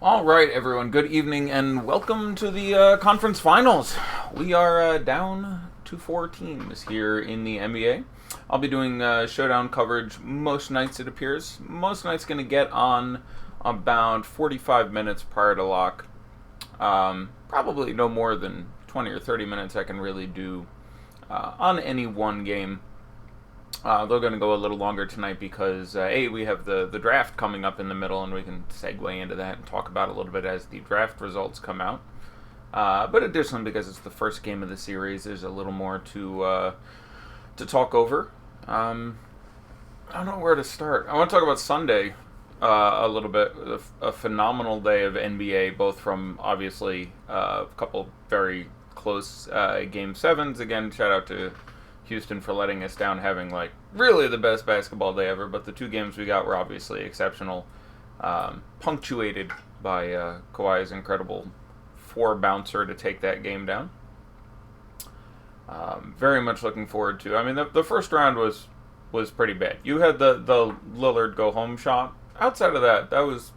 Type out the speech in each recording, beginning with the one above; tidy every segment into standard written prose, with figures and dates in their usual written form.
All right, everyone. Good evening, and welcome to the conference finals. We are down to 4 teams here in the NBA. I'll be doing showdown coverage most nights, it appears. Most nights going to get on about 45 minutes prior to lock. Probably no more than 20 or 30 minutes I can really do on any one game. They're going to go a little longer tonight because, we have the draft coming up in the middle, and we can segue into that and talk about it a little bit as the draft results come out. But additionally, because it's the first game of the series, there's a little more to talk over. I don't know where to start. I want to talk about Sunday a little bit. A phenomenal day of NBA, both from, obviously, a couple very close Game 7s. Again, shout out to Houston for letting us down, having really the best basketball day ever. But the two games we got were obviously exceptional, punctuated by Kawhi's incredible 4-bouncer to take that game down. Very much looking forward to. I mean, the first round was pretty bad. You had the Lillard go home shot. Outside of that was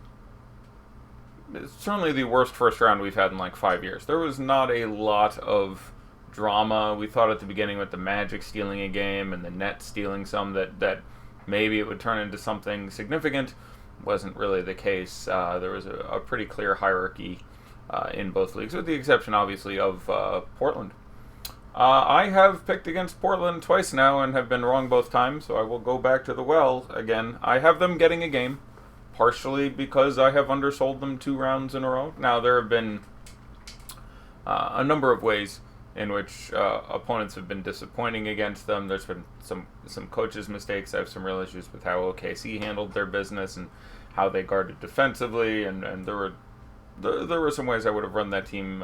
certainly the worst first round we've had in 5 years. There was not a lot of drama. We thought at the beginning with the Magic stealing a game and the Nets stealing some that maybe it would turn into something significant. Wasn't really the case. There was a pretty clear hierarchy in both leagues, with the exception, obviously, of Portland. I have picked against Portland twice now and have been wrong both times, so I will go back to the well again. I have them getting a game, partially because I have undersold them 2 rounds in a row. Now, there have been a number of ways in which opponents have been disappointing against them. There's been some coaches' mistakes. I have some real issues with how OKC handled their business and how they guarded defensively, and there were some ways I would have run that team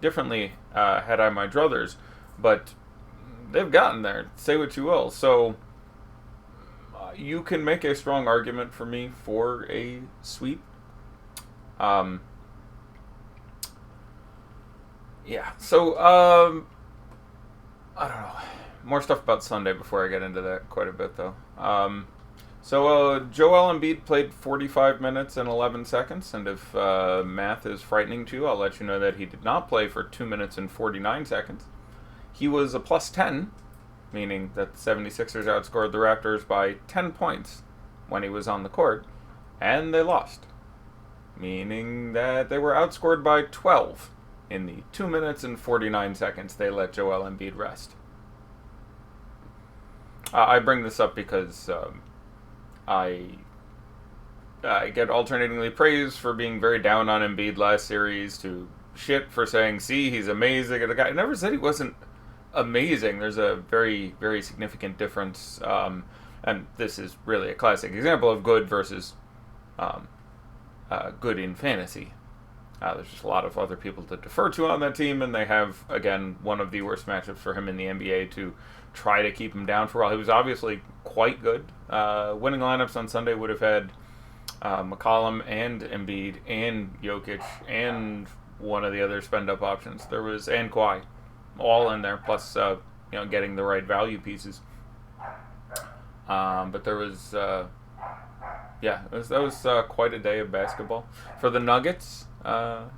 differently had I my druthers, but they've gotten there. Say what you will. So you can make a strong argument for me for a sweep. Yeah, so, I don't know. More stuff about Sunday before I get into that quite a bit, though. Joel Embiid played 45 minutes and 11 seconds, and if math is frightening to you, I'll let you know that he did not play for 2 minutes and 49 seconds. He was a plus 10, meaning that the 76ers outscored the Raptors by 10 points when he was on the court, and they lost, meaning that they were outscored by 12. In the 2 minutes and 49 seconds, they let Joel Embiid rest. I bring this up because I get alternatingly praised for being very down on Embiid last series, to shit for saying, see, he's amazing. And the guy never said he wasn't amazing. There's a very, very significant difference. And this is really a classic example of good versus good in fantasy. There's just a lot of other people to defer to on that team, and they have, again, one of the worst matchups for him in the NBA to try to keep him down for a while. He was obviously quite good. Winning lineups on Sunday would have had McCollum and Embiid and Jokic and one of the other spend-up options. There was, and Kawhi, all in there, plus getting the right value pieces. But there was, that was quite a day of basketball for the Nuggets.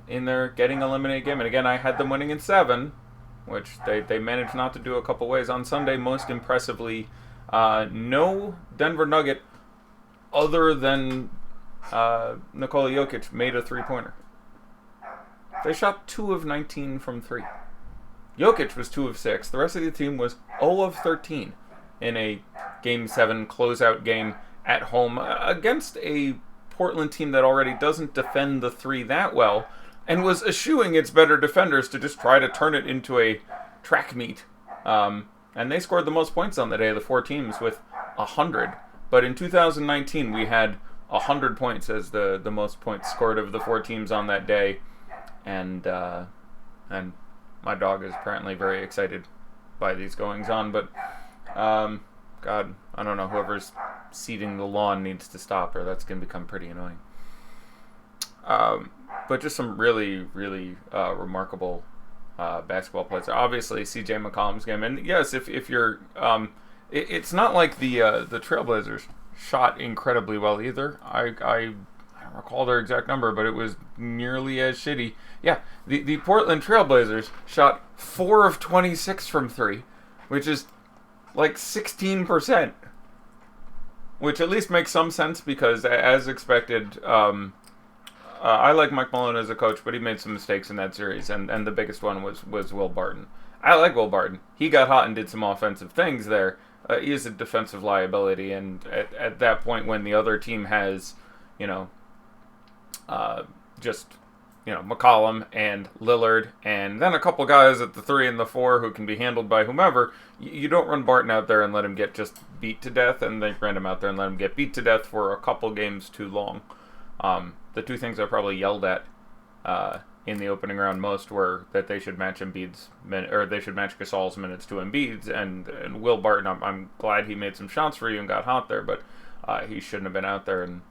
In their getting eliminated game. And again, I had them winning in 7, which they managed not to do a couple ways. On Sunday, most impressively, no Denver Nugget other than Nikola Jokic made a 3-pointer. They shot 2 of 19 from 3. Jokic was 2 of 6. The rest of the team was 0 of 13 in a Game 7 closeout game at home against a Portland team that already doesn't defend the 3 that well, and was eschewing its better defenders to just try to turn it into a track meet. And they scored the most points on the day of the 4 teams with 100. But in 2019, we had 100 points as the most points scored of the 4 teams on that day. And my dog is apparently very excited by these goings on. But, God, I don't know, whoever's seeding the lawn needs to stop, or that's going to become pretty annoying. But just some really, really remarkable basketball players. Obviously, C.J. McCollum's game, and yes, if you're, it's not like the Trailblazers shot incredibly well either. I don't can't recall their exact number, but it was nearly as shitty. Yeah, the Portland Trailblazers shot 4 of 26 from 3, which is like 16%. Which at least makes some sense because, as expected, I like Mike Malone as a coach, but he made some mistakes in that series, and the biggest one was Will Barton. I like Will Barton. He got hot and did some offensive things there. He is a defensive liability, and at that point when the other team has, McCollum and Lillard, and then a couple guys at the 3 and the 4 who can be handled by whomever, you don't run Barton out there and let him get just beat to death, and then ran him out there and let him get beat to death for a couple games too long. The two things I probably yelled at in the opening round most were that they should match they should match Gasol's minutes to Embiid's, and Will Barton. I'm glad he made some shots for you and got hot there, but he shouldn't have been out there. And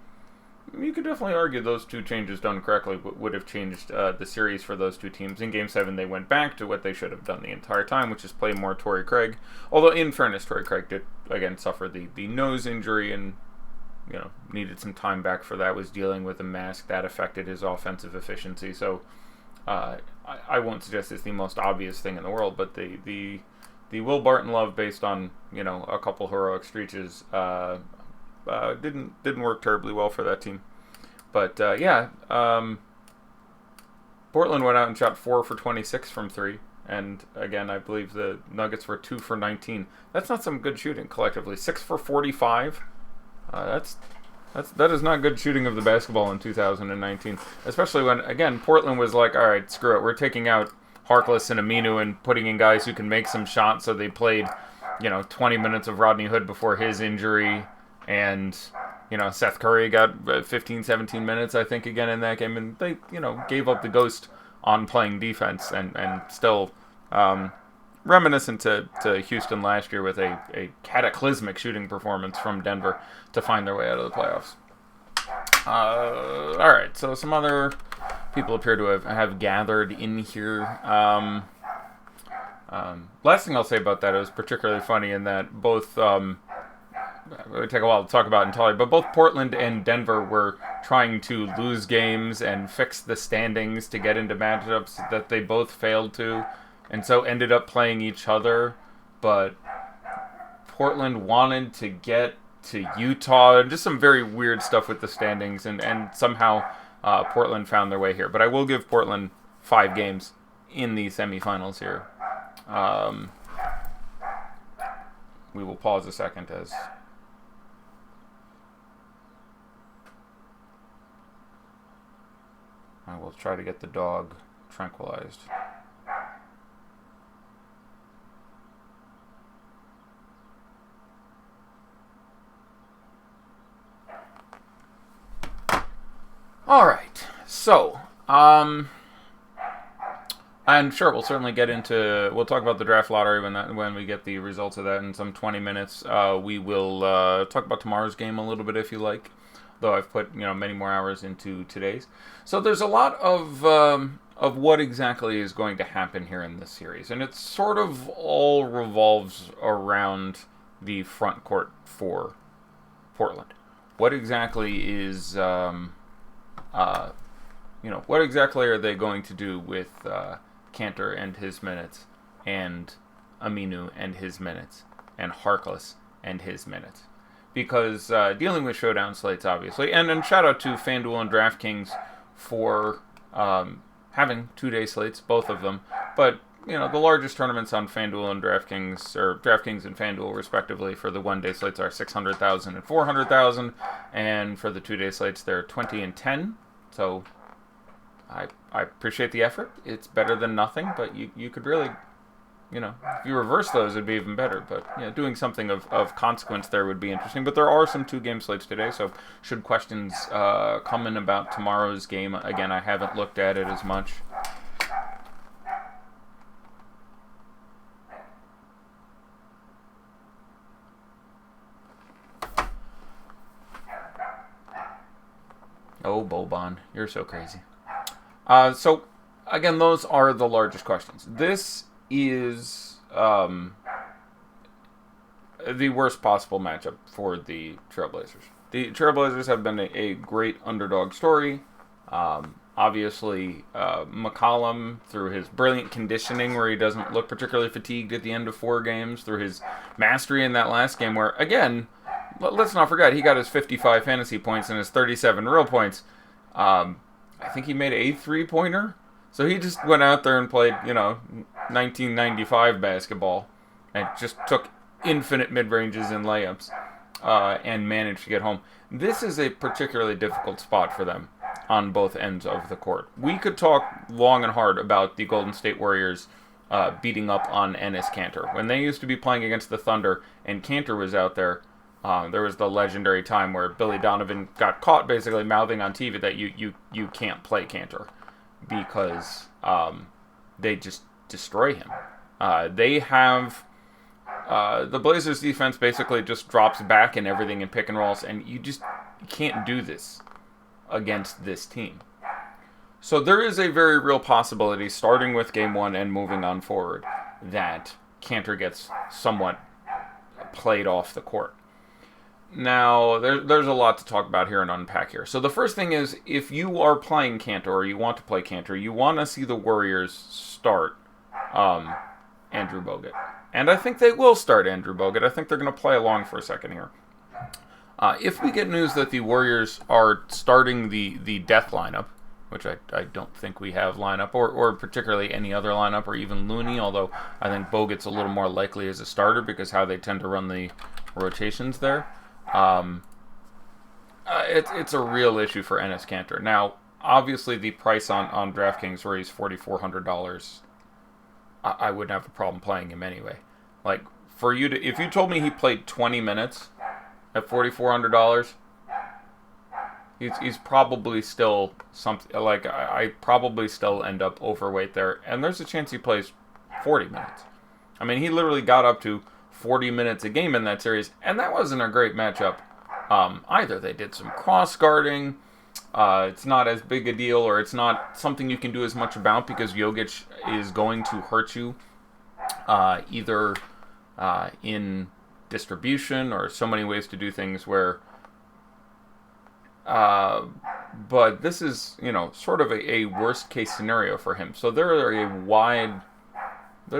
you could definitely argue those two changes done correctly would have changed the series for those two teams. In Game 7, they went back to what they should have done the entire time, which is play more Torrey Craig. Although, in fairness, Torrey Craig did, again, suffer the nose injury and needed some time back for that, was dealing with a mask that affected his offensive efficiency. So I won't suggest it's the most obvious thing in the world, but the Will Barton love based on a couple heroic streaches didn't work terribly well for that team. But Portland went out and shot 4 for 26 from 3. And again, I believe the Nuggets were 2 for 19. That's not some good shooting collectively. 6 for 45. That is not good shooting of the basketball in 2019. Especially when, again, Portland was like, all right, screw it. We're taking out Harkless and Aminu and putting in guys who can make some shots. So they played, 20 minutes of Rodney Hood before his injury. And, Seth Curry got 15, 17 minutes, I think, again in that game. And they, gave up the ghost on playing defense and still reminiscent to Houston last year with a cataclysmic shooting performance from Denver to find their way out of the playoffs. All right, so some other people appear to have gathered in here. Last thing I'll say about that, it was particularly funny in that both... it would take a while to talk about entirely, but both Portland and Denver were trying to lose games and fix the standings to get into matchups that they both failed to, and so ended up playing each other. But Portland wanted to get to Utah, and just some very weird stuff with the standings, and somehow Portland found their way here. But I will give Portland 5 games in the semifinals here. We will pause a second as... I will try to get the dog tranquilized. All right. So, and sure, we'll certainly get into. We'll talk about the draft lottery when we get the results of that in some 20 minutes. We will talk about tomorrow's game a little bit if you like. Though I've put many more hours into today's. So there's a lot of what exactly is going to happen here in this series, and it sort of all revolves around the front court for Portland. What exactly is what exactly are they going to do with Cantor and his minutes, and Aminu and his minutes, and Harkless and his minutes? Because dealing with showdown slates, obviously, and shout out to FanDuel and DraftKings for having 2-day slates, both of them. But the largest tournaments on FanDuel and DraftKings, or DraftKings and FanDuel respectively, for the 1-day slates are 600,000 and 400,000, and for the 2-day slates they're 20 and 10. So I appreciate the effort. It's better than nothing, but you could really. If you reverse those, it'd be even better. But, doing something of consequence there would be interesting. But there are some 2-game slates today, so should questions come in about tomorrow's game, again, I haven't looked at it as much. Oh, Boban, you're so crazy. So, again, those are the largest questions. This is the worst possible matchup for the Trailblazers. The Trailblazers have been a great underdog story. Obviously, McCollum, through his brilliant conditioning where he doesn't look particularly fatigued at the end of 4 games, through his mastery in that last game where, again, let's not forget, he got his 55 fantasy points and his 37 real points. I think he made a 3-pointer. So he just went out there and played, 1995 basketball and just took infinite mid-ranges and layups and managed to get home. This is a particularly difficult spot for them on both ends of the court. We could talk long and hard about the Golden State Warriors beating up on Enes Kanter. When they used to be playing against the Thunder and Kanter was out there, there was the legendary time where Billy Donovan got caught basically mouthing on TV that you can't play Kanter because they just destroy him. They have the Blazers defense basically just drops back and everything in pick and rolls, and you can't do this against this team. So there is a very real possibility, starting with game 1 and moving on forward, that Kanter gets somewhat played off the court. Now, there's a lot to talk about here and unpack here. So the first thing is, if you are playing Kanter, or you want to play Kanter, you want to see the Warriors start Andrew Bogut. And I think they will start Andrew Bogut. I think they're going to play along for a second here. If we get news that the Warriors are starting the death lineup, which I don't think we have lineup, or particularly any other lineup, or even Looney, although I think Bogut's a little more likely as a starter because how they tend to run the rotations there. It's a real issue for Enes Kanter. Now, obviously, the price on DraftKings where he's $4,400, I wouldn't have a problem playing him anyway. Like, for you to, if you told me he played 20 minutes at $4,400, he's probably still something like I probably still end up overweight there, and there's a chance he plays 40 minutes. I mean, he literally got up to 40 minutes a game in that series, and that wasn't a great matchup either. They did some cross guarding. It's not as big a deal, or it's not something you can do as much about because Jokic is going to hurt you either in distribution or so many ways to do things where but this is, sort of a worst case scenario for him. So there's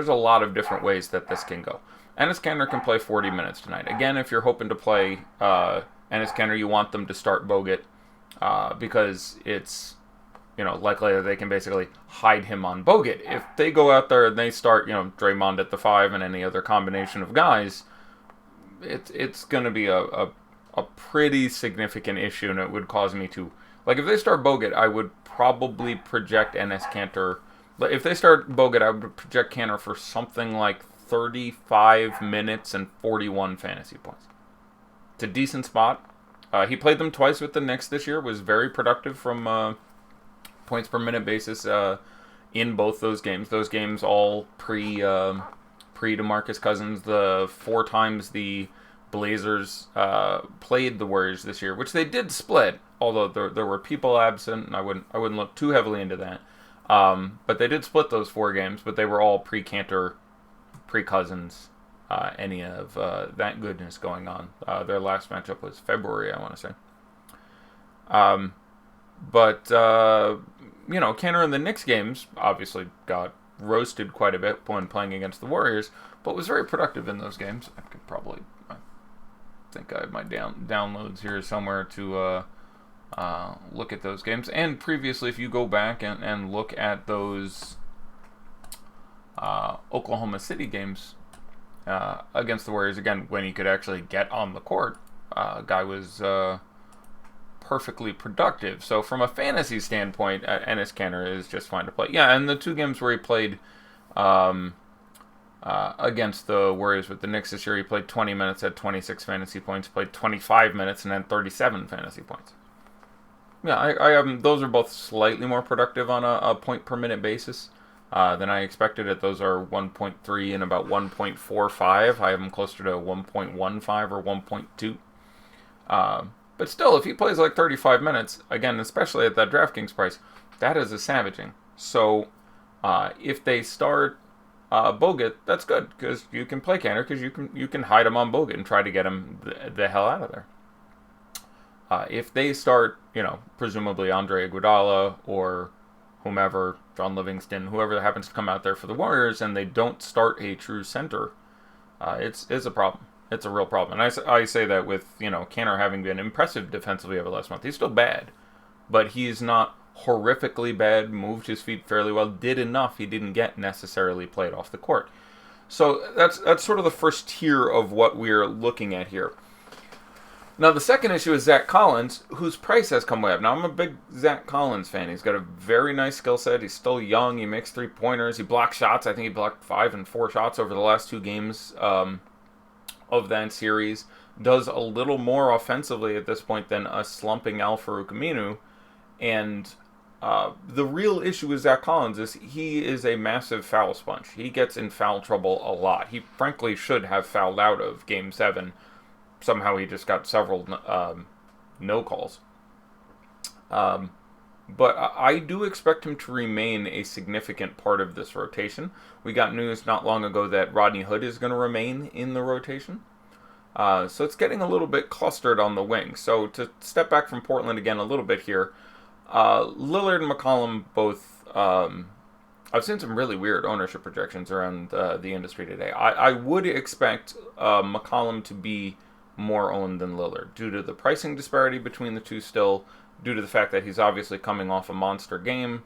a lot of different ways that this can go. Enes Kanter can play 40 minutes tonight. Again, if you're hoping to play Enes Kanter, you want them to start Bogut because it's, likely that they can basically hide him on Bogut. If they go out there and they start, Draymond at the 5 and any other combination of guys, it's going to be a pretty significant issue, and it would cause me to, if they start Bogut, I would probably project Enes Kanter. If they start Bogut, I would project Kanter for something like 35 minutes and 41 fantasy points. It's a decent spot. He played them twice with the Knicks this year, was very productive from points per minute basis in both those games. Those games all pre-DeMarcus Cousins. The 4 times the Blazers played the Warriors this year, which they did split, although there were people absent, and I wouldn't look too heavily into that. But they did split those 4 games, but they were all pre-Kanter, pre-Cousins, any of that goodness going on. Their last matchup was February, I want to say. But Kanter in the Knicks games obviously got roasted quite a bit when playing against the Warriors, but was very productive in those games. I think I have my downloads here somewhere to look at those games. And previously, if you go back and look at those Oklahoma City games against the Warriors, again, when he could actually get on the court, guy was perfectly productive. So from a fantasy standpoint, Enes Kanter is just fine to play. Yeah, and the 2 games where he played against the Warriors with the Knicks this year, he played 20 minutes, had 26 fantasy points, played 25 minutes, and then 37 fantasy points. Yeah, those are both slightly more productive on a point per minute basis than I expected it. Those are 1.3 and about 1.45. I have them closer to 1.15 or 1.2. But still, if he plays 35 minutes, again, especially at that DraftKings price, that is a savaging. So if they start Bogut, that's good, because you can play Kanter, because you can hide him on Bogut and try to get him the hell out of there. If they start, presumably Andre Iguodala or whomever, John Livingston, whoever happens to come out there for the Warriors, and they don't start a true center, it's a problem. It's a real problem. And I say that with, Kanter having been impressive defensively over the last month. He's still bad, but he's not horrifically bad, moved his feet fairly well, did enough he didn't get necessarily played off the court. So that's sort of the first tier of what we're looking at here. Now, the second issue is Zach Collins, whose price has come way up. Now, I'm a big Zach Collins fan. He's got a very nice skill set. He's still young. He makes three-pointers. He blocks shots. I think he blocked 5 and 4 shots over the last 2 games of that series. Does a little more offensively at this point than a slumping Al-Farouq Aminu. And the real issue with Zach Collins is he is a massive foul sponge. He gets in foul trouble a lot. He frankly should have fouled out of Game 7. Somehow he just got several no calls. But I do expect him to remain a significant part of this rotation. We got news not long ago that Rodney Hood is going to remain in the rotation. So it's getting a little bit clustered on the wing. So to step back from Portland again a little bit here, Lillard and McCollum both... I've seen some really weird ownership projections around the industry today. I would expect McCollum to be more owned than Lillard due to the pricing disparity between the two still, due to the fact that he's obviously coming off a monster game,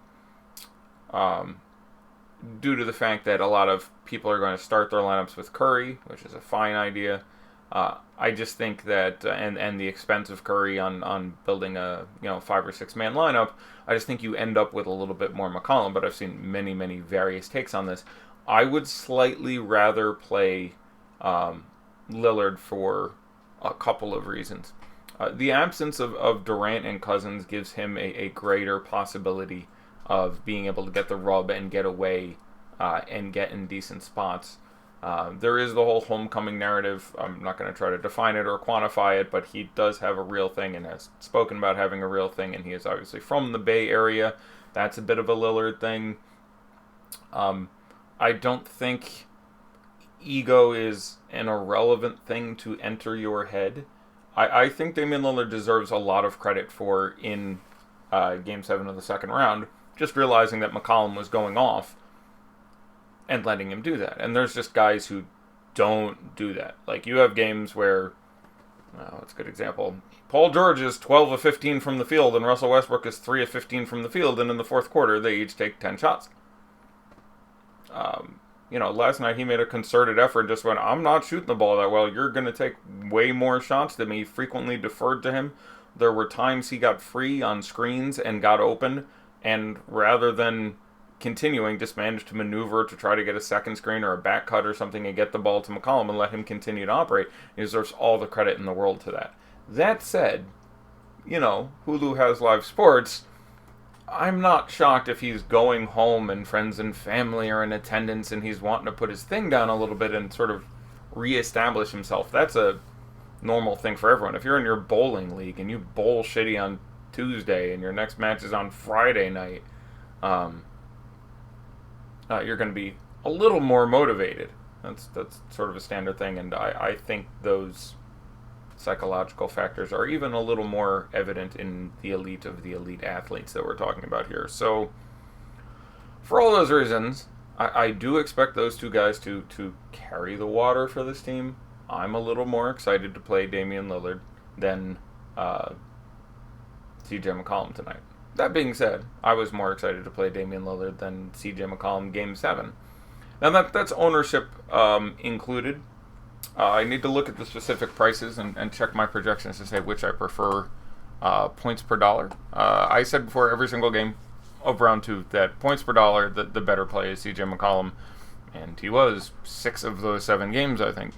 due to the fact that a lot of people are going to start their lineups with Curry, which is a fine idea. I just think that, and the expense of Curry on building a 5 or 6 man lineup, I just think you end up with a little bit more McCollum, but I've seen many various takes on this. I would slightly rather play Lillard for a couple of reasons. The absence of Durant and Cousins gives him a greater possibility of being able to get the rub and get away and get in decent spots. There is the whole homecoming narrative. I'm not going to try to define it or quantify it, but he does have a real thing and has spoken about having a real thing, and he is obviously from the Bay Area. That's a bit of a Lillard thing. I don't think ego is an irrelevant thing to enter your head. I think Damian Lillard deserves a lot of credit for in Game 7 of the second round, just realizing that McCollum was going off and letting him do that. And there's just guys who don't do that. Like, you have games where, it's a good example, Paul George is 12 of 15 from the field and Russell Westbrook is 3 of 15 from the field, and in the fourth quarter they each take 10 shots. Last night he made a concerted effort and just went, I'm not shooting the ball that well. You're going to take way more shots than me. Frequently deferred to him. There were times he got free on screens and got open, and rather than continuing, just managed to maneuver to try to get a second screen or a back cut or something and get the ball to McCollum and let him continue to operate. He deserves all the credit in the world to that. That said, Hulu has live sports. I'm not shocked if he's going home and friends and family are in attendance and he's wanting to put his thing down a little bit and sort of reestablish himself. That's a normal thing for everyone. If you're in your bowling league and you bowl shitty on Tuesday and your next match is on Friday night, you're going to be a little more motivated. That's sort of a standard thing, and I think those psychological factors are even a little more evident in the elite of the elite athletes that we're talking about here. So, for all those reasons, I do expect those two guys to carry the water for this team. I'm a little more excited to play Damian Lillard than CJ McCollum tonight. That being said, I was more excited to play Damian Lillard than CJ McCollum Game 7. Now that's ownership included. I need to look at the specific prices and check my projections to say which I prefer points per dollar. I said before every single game of round 2 that points per dollar, the better play is CJ McCollum. And he was 6 of those 7 games, I think.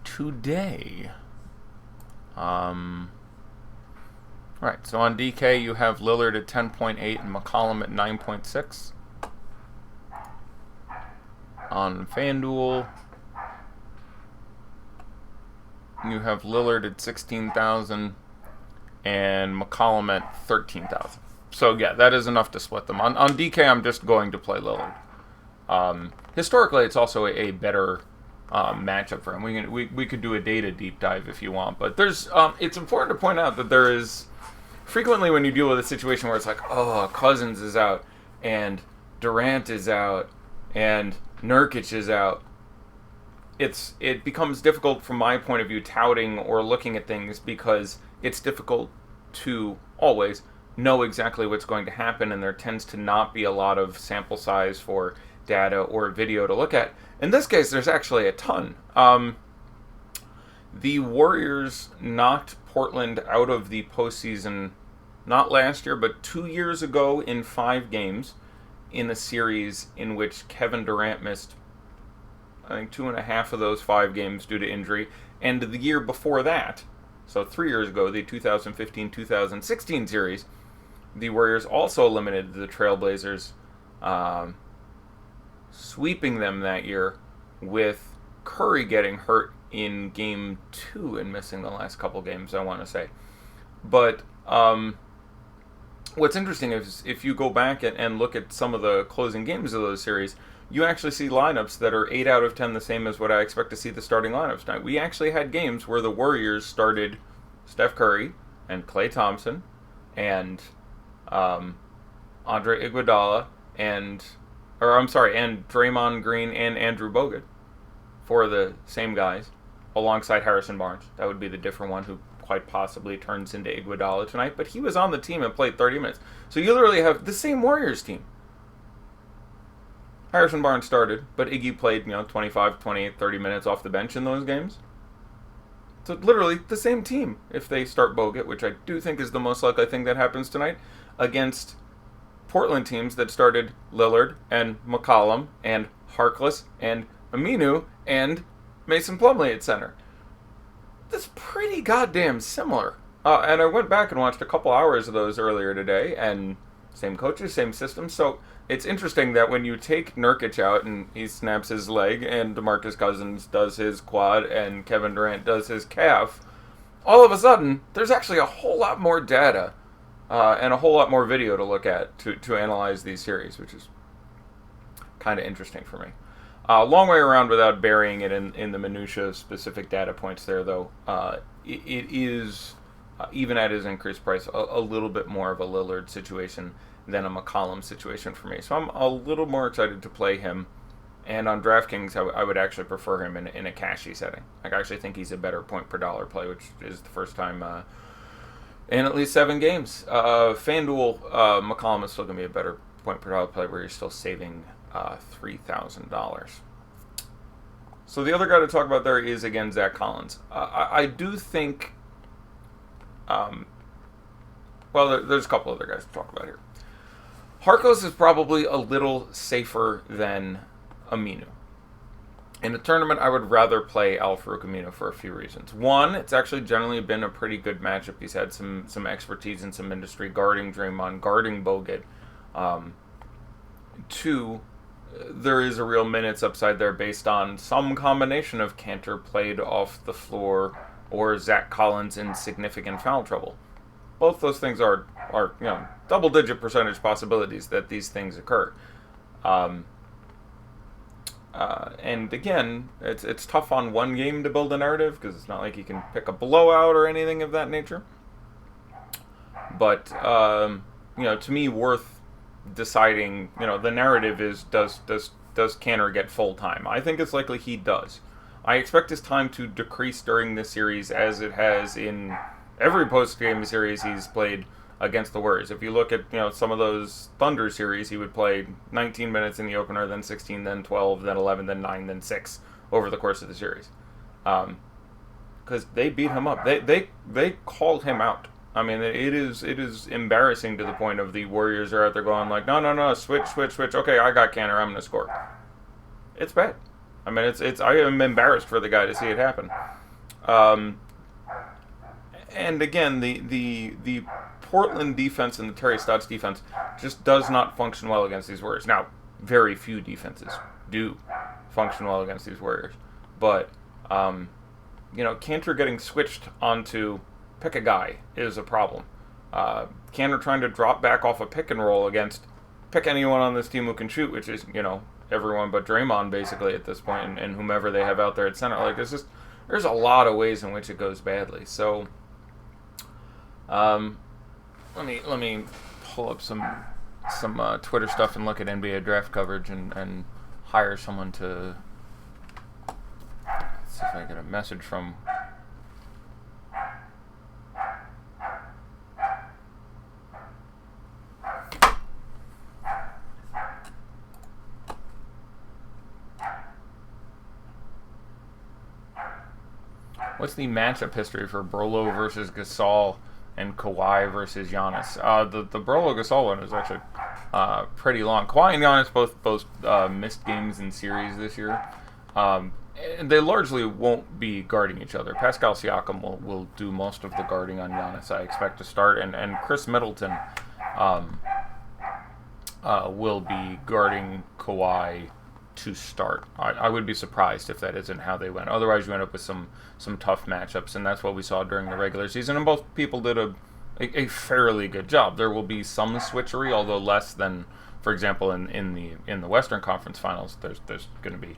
Today. Right, so on DK you have Lillard at 10.8 and McCollum at 9.6. On FanDuel, you have Lillard at 16,000 and McCollum at 13,000. So yeah, that is enough to split them. On DK, I'm just going to play Lillard. Historically, it's also a better matchup for him. We could do a data deep dive if you want, but there's it's important to point out that there is frequently when you deal with a situation where it's like, oh, Cousins is out and Durant is out and Nurkic is out. It becomes difficult from my point of view touting or looking at things because it's difficult to always know exactly what's going to happen, and there tends to not be a lot of sample size for data or video to look at. In this case, there's actually a ton. The Warriors knocked Portland out of the postseason not last year, but 2 years ago in 5 games in a series in which Kevin Durant missed, I think, 2.5 of those 5 games due to injury. And the year before that, so 3 years ago, the 2015-2016 series, the Warriors also eliminated the Trailblazers, sweeping them that year with Curry getting hurt in Game 2 and missing the last couple games, I want to say. But what's interesting is if you go back and look at some of the closing games of those series, you actually see lineups that are 8 out of 10 the same as what I expect to see the starting lineups tonight. We actually had games where the Warriors started Steph Curry and Klay Thompson and Andre Iguodala and Draymond Green and Andrew Bogut for the same guys alongside Harrison Barnes. That would be the different one who quite possibly turns into Iguodala tonight, but he was on the team and played 30 minutes. So you literally have the same Warriors team. Harrison Barnes started, but Iggy played, 25, 28, 30 minutes off the bench in those games. So literally the same team if they start Bogut, which I do think is the most likely thing that happens tonight, against Portland teams that started Lillard and McCollum and Harkless and Aminu and Mason Plumlee at center. That's pretty goddamn similar. And I went back and watched a couple hours of those earlier today, and same coaches, same system. So it's interesting that when you take Nurkic out and he snaps his leg and DeMarcus Cousins does his quad and Kevin Durant does his calf, all of a sudden there's actually a whole lot more data and a whole lot more video to look at to analyze these series, which is kind of interesting for me. Long way around without burying it in the minutia of specific data points there, though. It is, even at his increased price, a little bit more of a Lillard situation than a McCollum situation for me. So I'm a little more excited to play him. And on DraftKings, I would actually prefer him in a cashy setting. I actually think he's a better point per dollar play, which is the first time in at least 7 games. FanDuel, McCollum is still going to be a better point per dollar play where you're still saving $3,000. So the other guy to talk about there is, again, Zach Collins. I do think, there's a couple other guys to talk about here. Harkless is probably a little safer than Aminu. In a tournament, I would rather play Al-Farouq Aminu for a few reasons. One, it's actually generally been a pretty good matchup. He's had some expertise in some industry guarding Draymond, guarding Bogut. 2, there is a real minutes upside there based on some combination of Kanter played off the floor or Zach Collins in significant foul trouble. Both those things are double-digit percentage possibilities that these things occur. And again, it's tough on one game to build a narrative because it's not like you can pick a blowout or anything of that nature. But to me, worth deciding. The narrative is does Kanter get full time? I think it's likely he does. I expect his time to decrease during this series as it has in every post-game series he's played against the Warriors. If you look at some of those Thunder series, he would play 19 minutes in the opener, then 16, then 12, then 11, then 9, then 6 over the course of the series. Because they beat him up. They called him out. I mean, it is embarrassing to the point of the Warriors are out there going like, no, switch. Okay, I got Kanter. I'm going to score. It's bad. I mean, it's. I am embarrassed for the guy to see it happen. And again, the Portland defense and the Terry Stotts defense just does not function well against these Warriors. Now, very few defenses do function well against these Warriors. But, Kanter getting switched onto pick a guy is a problem. Kanter trying to drop back off a pick and roll against pick anyone on this team who can shoot, which is, everyone but Draymond basically at this point, and whomever they have out there at center. Like there's a lot of ways in which it goes badly. So let me pull up some Twitter stuff and look at NBA draft coverage and hire someone to see if I get a message from. What's the matchup history for Brolo versus Gasol and Kawhi versus Giannis? The Brolo Gasol one is actually pretty long. Kawhi and Giannis both missed games in series this year. And they largely won't be guarding each other. Pascal Siakam will do most of the guarding on Giannis, I expect, to start, and Chris Middleton will be guarding Kawhi to start. I would be surprised if that isn't how they went. Otherwise, you end up with some tough matchups, and that's what we saw during the regular season. And both people did a fairly good job. There will be some switchery, although less than, for example, in the Western Conference Finals. There's going to be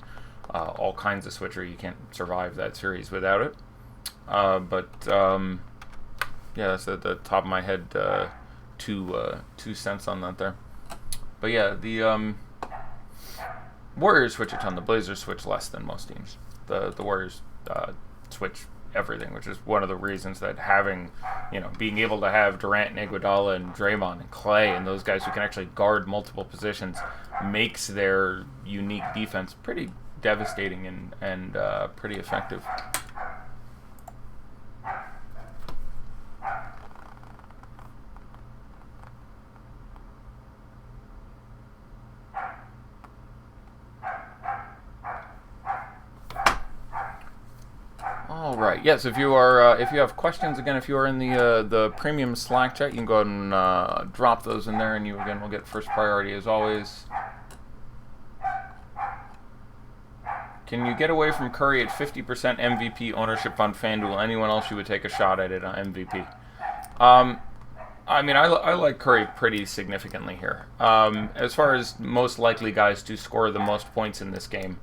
all kinds of switchery. You can't survive that series without it. Yeah, that's at the top of my head. 2 cents on that there. But yeah, the Warriors switch a ton. The Blazers switch less than most teams. The Warriors switch everything, which is one of the reasons that being able to have Durant and Iguodala and Draymond and Clay and those guys who can actually guard multiple positions makes their unique defense pretty devastating and pretty effective. All right. Yes. If you have questions, again, if you are in the premium Slack chat, you can go ahead and drop those in there, and you again will get first priority as always. Can you get away from Curry at 50% MVP ownership on FanDuel? Anyone else you would take a shot at it on MVP? I like Curry pretty significantly here. As far as most likely guys to score the most points in this game,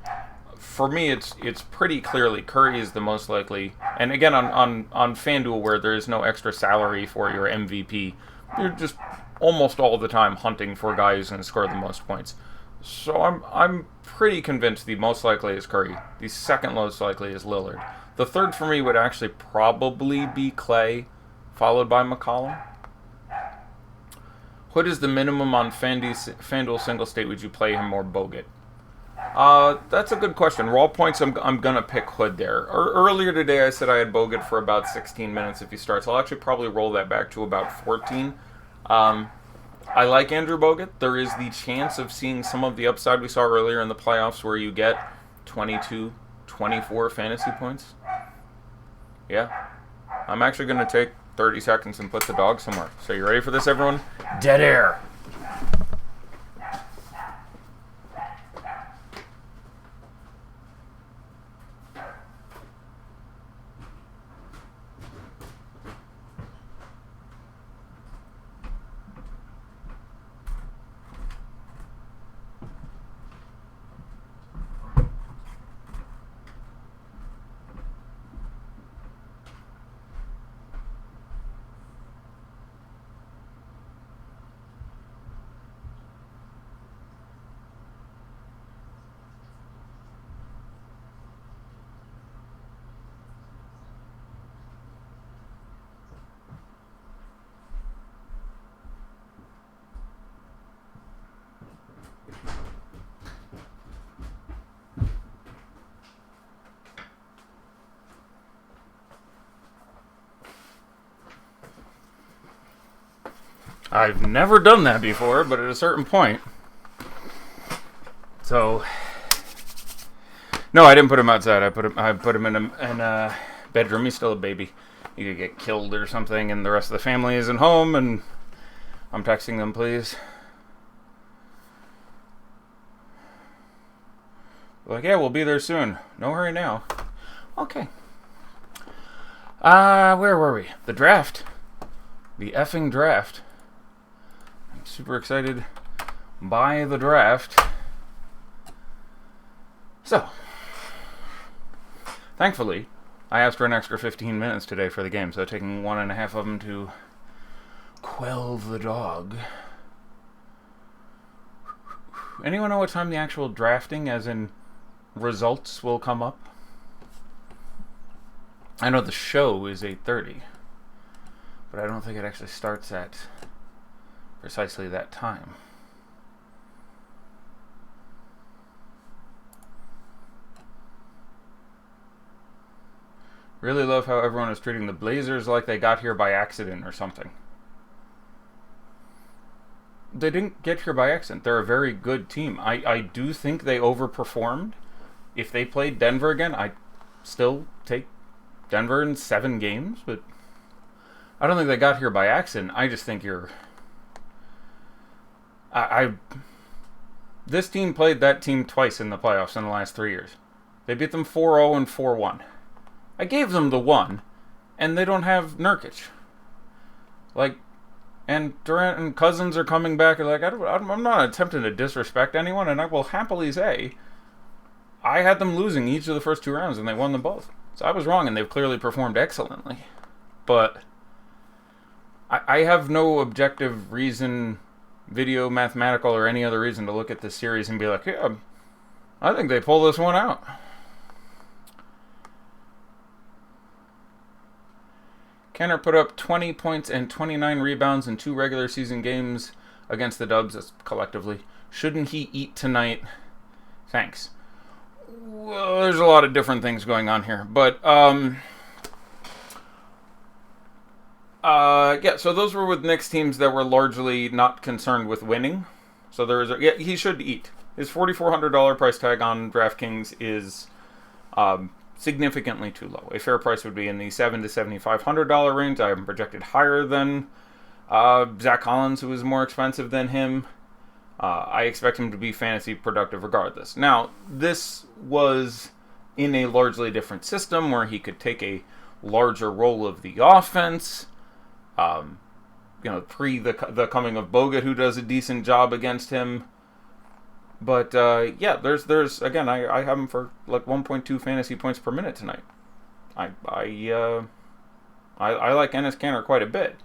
for me, it's pretty clearly Curry is the most likely. And again, on FanDuel, where there is no extra salary for your MVP, you're just almost all the time hunting for guys who can score the most points. So I'm pretty convinced the most likely is Curry. The second most likely is Lillard. The third for me would actually probably be Clay, followed by McCollum. What is the minimum on FanDuel single state? Would you play him or Bogut? That's a good question. Raw points, I'm gonna pick Hood there. Earlier today, I said I had Bogut for about 16 minutes if he starts. I'll actually probably roll that back to about 14. I like Andrew Bogut. There is the chance of seeing some of the upside we saw earlier in the playoffs where you get 22, 24 fantasy points. Yeah. I'm actually going to take 30 seconds and put the dog somewhere. So you ready for this, everyone? Dead air. I've never done that before, but at a certain point. So, no, I didn't put him outside. I put him in a bedroom. He's still a baby. He could get killed or something, and the rest of the family isn't home, and I'm texting them, please. Like, yeah, we'll be there soon. No hurry now. Okay. Where were we? The draft. The effing draft. I'm super excited by the draft. So, thankfully, I asked for an extra 15 minutes today for the game, so taking 1.5 of them to quell the dog. Anyone know what time the actual drafting, as in results, will come up? I know the show is 8:30, but I don't think it actually starts at precisely that time. Really love how everyone is treating the Blazers like they got here by accident or something. They didn't get here by accident. They're a very good team. I do think they overperformed. If they played Denver again, I'd still take Denver in 7 games, but I don't think they got here by accident. I just think this team played that team twice in the playoffs in the last 3 years. They beat them 4-0 and 4-1. I gave them the 1, and they don't have Nurkic. And Durant and Cousins are coming back. I'm not attempting to disrespect anyone, and I will happily say I had them losing each of the first 2 rounds, and they won them both. So I was wrong, and they've clearly performed excellently. But I have no objective reason, video, mathematical, or any other reason to look at this series and be like, yeah, I think they pull this one out. Kenner put up 20 points and 29 rebounds in 2 regular season games against the Dubs collectively. Shouldn't he eat tonight? Thanks. Well, there's a lot of different things going on here. But, so those were with Knicks teams that were largely not concerned with winning. So he should eat. His $4,400 price tag on DraftKings is significantly too low. A fair price would be in the $7,000 to $7,500 range. I am projected higher than Zach Collins, who is more expensive than him. I expect him to be fantasy productive regardless. Now, this was in a largely different system where he could take a larger role of the offense. Pre the coming of Bogut, who does a decent job against him. But, there's again, I have him for 1.2 fantasy points per minute tonight. I like Enes Kanter quite a bit.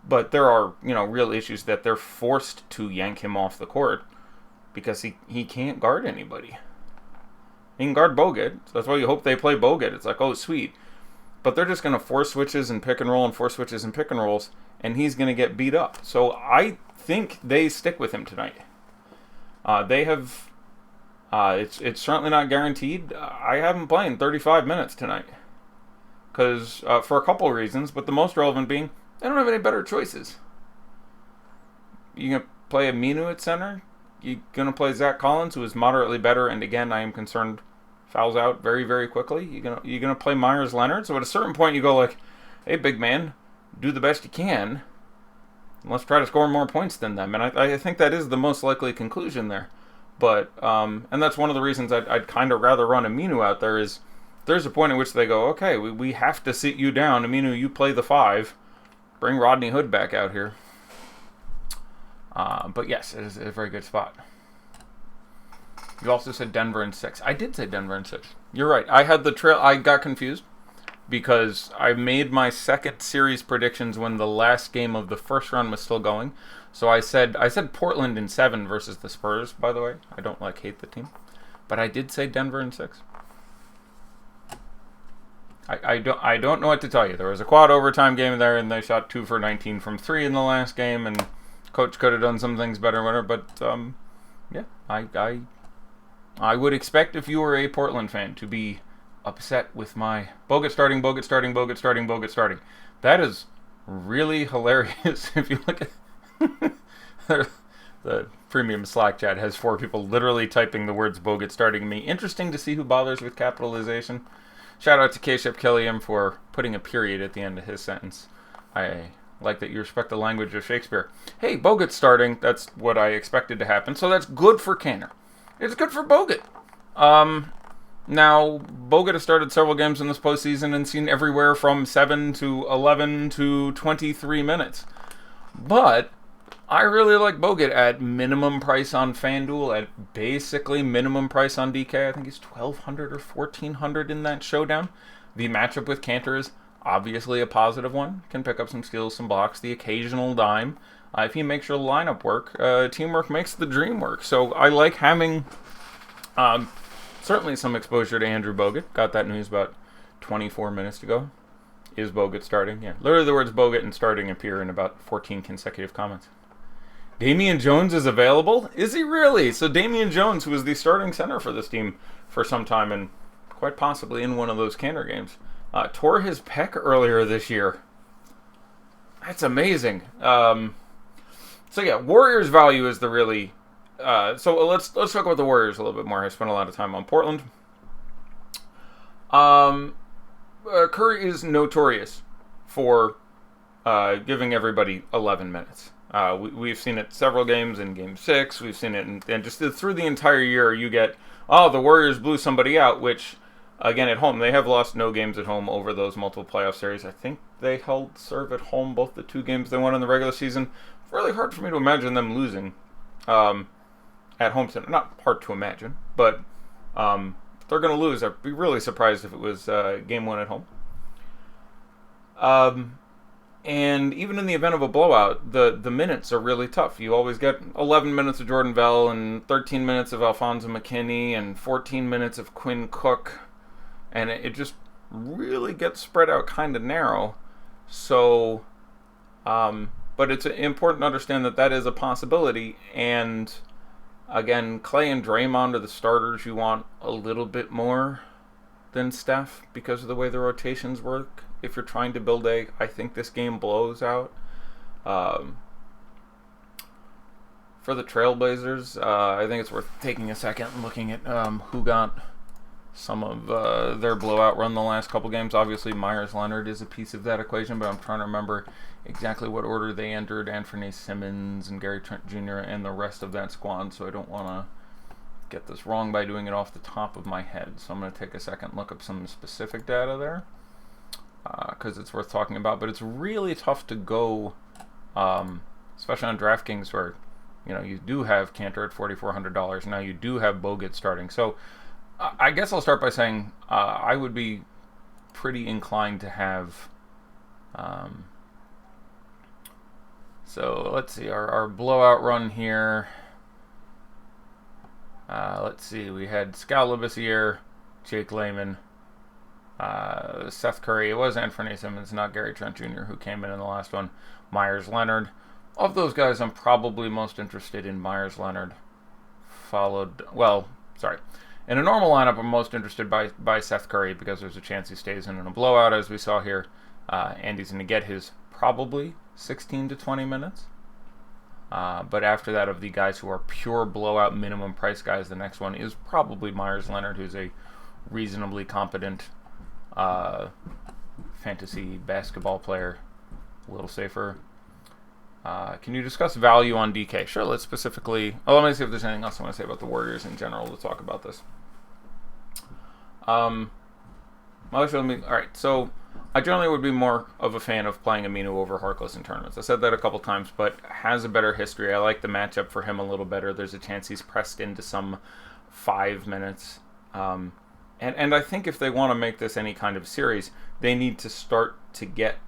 But there are, real issues that they're forced to yank him off the court because he can't guard anybody. He can guard Bogut, so that's why you hope they play Bogut. It's like, oh, sweet. But they're just going to force switches and pick and roll and force switches and pick and rolls, and he's going to get beat up. So I think they stick with him tonight. They have, it's certainly not guaranteed. I have him playing 35 minutes tonight. Because, for a couple of reasons, but the most relevant being, they don't have any better choices. You going to play Aminu at center? You going to play Zach Collins, who is moderately better, and again, I am concerned, fouls out very, very quickly. You going to play Myers Leonard? So at a certain point, you go like, hey, big man, do the best you can. Let's try to score more points than them. And I think that is the most likely conclusion there. But, and that's one of the reasons I'd kind of rather run Aminu out there is there's a point at which they go, okay, we have to sit you down. Aminu, you play the 5. Bring Rodney Hood back out here. But yes, it is a very good spot. You also said Denver in 6. I did say Denver in 6. You're right. I had the trail. I got confused because I made my second series predictions when the last game of the first round was still going. So I said Portland in 7 versus the Spurs, by the way. I don't hate the team. But I did say Denver in 6. I don't know what to tell you. There was a quad overtime game there, and they shot 2 for 19 from 3 in the last game, and coach could have done some things better, whatever. But I would expect if you were a Portland fan to be upset with my Bogut starting. That is really hilarious. If you look at the premium Slack chat has 4 people literally typing the words Bogut starting me. Interesting to see who bothers with capitalization. Shout out to K-Ship Killiam for putting a period at the end of his sentence. I like that you respect the language of Shakespeare. Hey, Bogut starting. That's what I expected to happen. So that's good for Kanter. It's good for Bogut. Now, Bogut has started several games in this postseason and seen everywhere from 7 to 11 to 23 minutes. But I really like Bogut at minimum price on FanDuel, at basically minimum price on DK. I think he's 1,200 or 1,400 in that showdown. The matchup with Cantor is obviously a positive one. Can pick up some steals, some blocks, the occasional dime. If he makes your lineup work, teamwork makes the dream work. So I like having certainly some exposure to Andrew Bogut. Got that news about 24 minutes ago. Is Bogut starting? Yeah, literally the words Bogut and starting appear in about 14 consecutive comments. Damian Jones is available? Is he really? So Damian Jones, who was the starting center for this team for some time and quite possibly in one of those Cantor games, tore his pec earlier this year. That's amazing. So yeah, Warriors value is the really... so let's talk about the Warriors a little bit more. I spent a lot of time on Portland. Curry is notorious for giving everybody 11 minutes. We've seen it several games in Game 6. We've seen it, and just through the entire year, you get, the Warriors blew somebody out, which, again, at home, they have lost no games at home over those multiple playoff series. I think they held serve at home both the 2 games they won in the regular season. It's really hard for me to imagine them losing at home. Not hard to imagine, but if they're going to lose, I'd be really surprised if it was Game 1 at home. And even in the event of a blowout, the minutes are really tough. You always get 11 minutes of Jordan Bell and 13 minutes of Alfonso McKinney and 14 minutes of Quinn Cook. And it just really gets spread out kind of narrow. So, but it's important to understand that is a possibility. And again, Clay and Draymond are the starters you want a little bit more than Steph because of the way the rotations work. If you're trying to build I think this game blows out. For the Trailblazers, I think it's worth taking a second and looking at who got some of their blowout run the last couple games. Obviously, Myers Leonard is a piece of that equation, but I'm trying to remember exactly what order they entered. Anthony Simmons and Gary Trent Jr. and the rest of that squad, so I don't want to get this wrong by doing it off the top of my head. So I'm going to take a second and look up some specific data there. Because it's worth talking about, but it's really tough to go, especially on DraftKings where, you do have Cantor at $4,400. Now you do have Bogut starting. So I guess I'll start by saying I would be pretty inclined to have, so let's see, our blowout run here. Let's see, we had Skal Labissiere, Jake Layman, Seth Curry. It was Anthony Simmons, not Gary Trent Jr., who came in the last one. Myers Leonard. Of those guys, I'm probably most interested in Myers Leonard. In a normal lineup, I'm most interested by Seth Curry because there's a chance he stays in a blowout, as we saw here. And he's going to get his probably 16 to 20 minutes. But after that, of the guys who are pure blowout minimum price guys, the next one is probably Myers Leonard, who's a reasonably competent fantasy basketball player. A little safer. Can you discuss value on DK? Sure, let's specifically... let me see if there's anything else I want to say about the Warriors in general to talk about this. Alright, so I generally would be more of a fan of playing Aminu over Harkless in tournaments. I said that a couple times, but has a better history. I like the matchup for him a little better. There's a chance he's pressed into some 5 minutes. And I think if they want to make this any kind of series, they need to start to get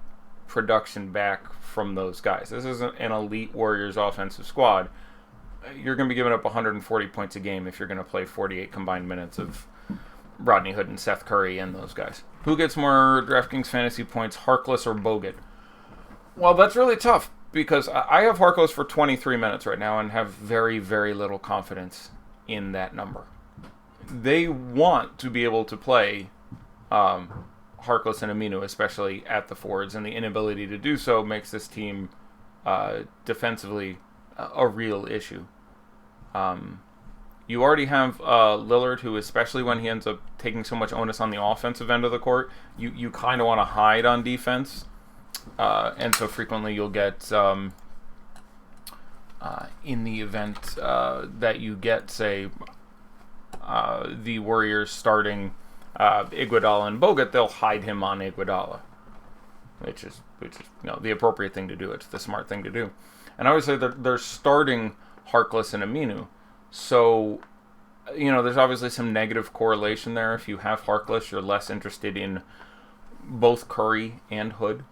production back from those guys. This isn't an elite Warriors offensive squad. You're going to be giving up 140 points a game if you're going to play 48 combined minutes of Rodney Hood and Seth Curry and those guys. Who gets more DraftKings fantasy points, Harkless or Bogut? Well, that's really tough because I have Harkless for 23 minutes right now and have very, very little confidence in that number. They want to be able to play Harkless and Aminu, especially at the forwards, and the inability to do so makes this team defensively a real issue. You already have Lillard, who, especially when he ends up taking so much onus on the offensive end of the court, you kind of want to hide on defense, and so frequently you'll get, in the event that you get, say, the Warriors starting Iguodala and Bogut, they'll hide him on Iguodala, which is the appropriate thing to do. It's the smart thing to do. And obviously they're starting Harkless and Aminu. So, there's obviously some negative correlation there. If you have Harkless, you're less interested in both Curry and Hood.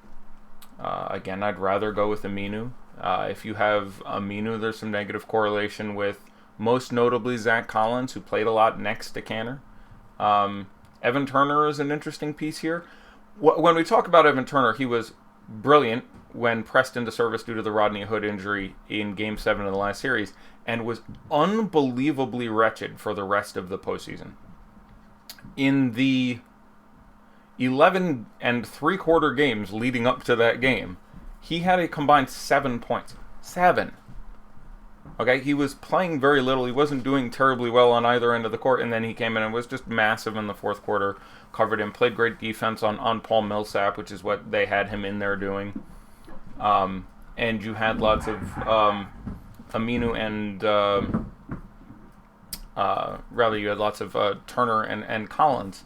Again, I'd rather go with Aminu. If you have Aminu, there's some negative correlation with most notably Zach Collins, who played a lot next to Kanter. Evan Turner is an interesting piece here. When we talk about Evan Turner, he was brilliant when pressed into service due to the Rodney Hood injury in Game 7 of the last series, and was unbelievably wretched for the rest of the postseason. In the 11 3/4 games leading up to that game, he had a combined 7 points. 7. Okay, he was playing very little. He wasn't doing terribly well on either end of the court, and then he came in and was just massive in the fourth quarter, covered him, played great defense on Paul Millsap, which is what they had him in there doing. And you had lots of Aminu and you had lots of Turner and Collins,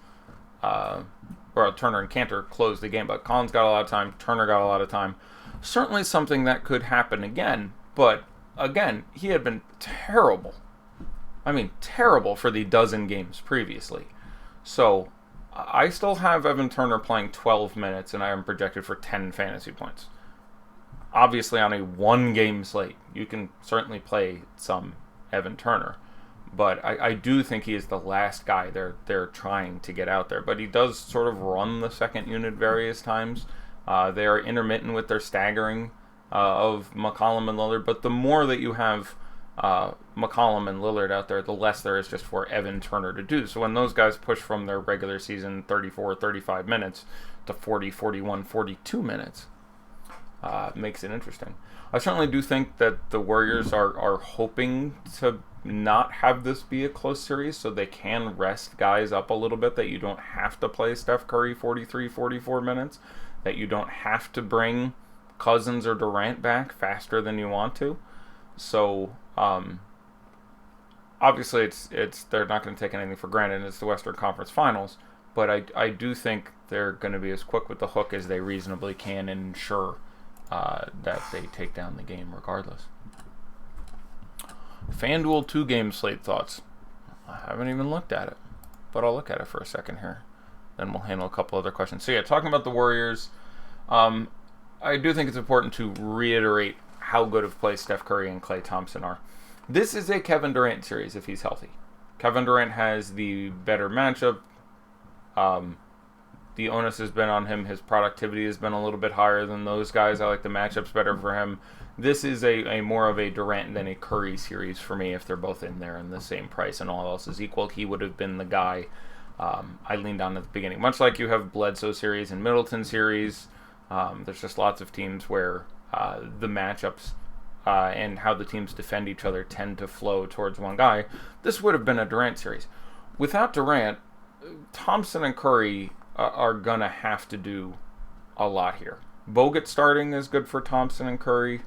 or Turner and Kanter closed the game, but Collins got a lot of time, Turner got a lot of time. Certainly something that could happen again, but again, he had been terrible. I mean, terrible for the dozen games previously. So, I still have Evan Turner playing 12 minutes, and I am projected for 10 fantasy points. Obviously, on a one-game slate, you can certainly play some Evan Turner. But I do think he is the last guy they're trying to get out there. But he does sort of run the second unit various times. They are intermittent with their staggering of McCollum and Lillard. But the more that you have McCollum and Lillard out there, the less there is just for Evan Turner to do. So when those guys push from their regular season 34, 35 minutes to 40, 41, 42 minutes, makes it interesting. I certainly do think that the Warriors are hoping to not have this be a close series so they can rest guys up a little bit, that you don't have to play Steph Curry 43, 44 minutes, that you don't have to bring Cousins or Durant back faster than you want to. So, obviously it's they're not going to take anything for granted. It's the Western Conference Finals, but I do think they're going to be as quick with the hook as they reasonably can and ensure that they take down the game regardless. FanDuel 2-game slate thoughts. I haven't even looked at it, but I'll look at it for a second here. Then we'll handle a couple other questions. So yeah, talking about the Warriors, I do think it's important to reiterate how good of play Steph Curry and Klay Thompson are. This is a Kevin Durant series if he's healthy. Kevin Durant has the better matchup. The onus has been on him. His productivity has been a little bit higher than those guys. I like the matchups better for him. This is a more of a Durant than a Curry series for me if they're both in there in the same price and all else is equal. He would have been the guy I leaned on at the beginning. Much like you have Bledsoe series and Middleton series, there's just lots of teams where the matchups and how the teams defend each other tend to flow towards one guy. This would have been a Durant series. Without Durant, Thompson and Curry are going to have to do a lot here. Bogut starting is good for Thompson and Curry.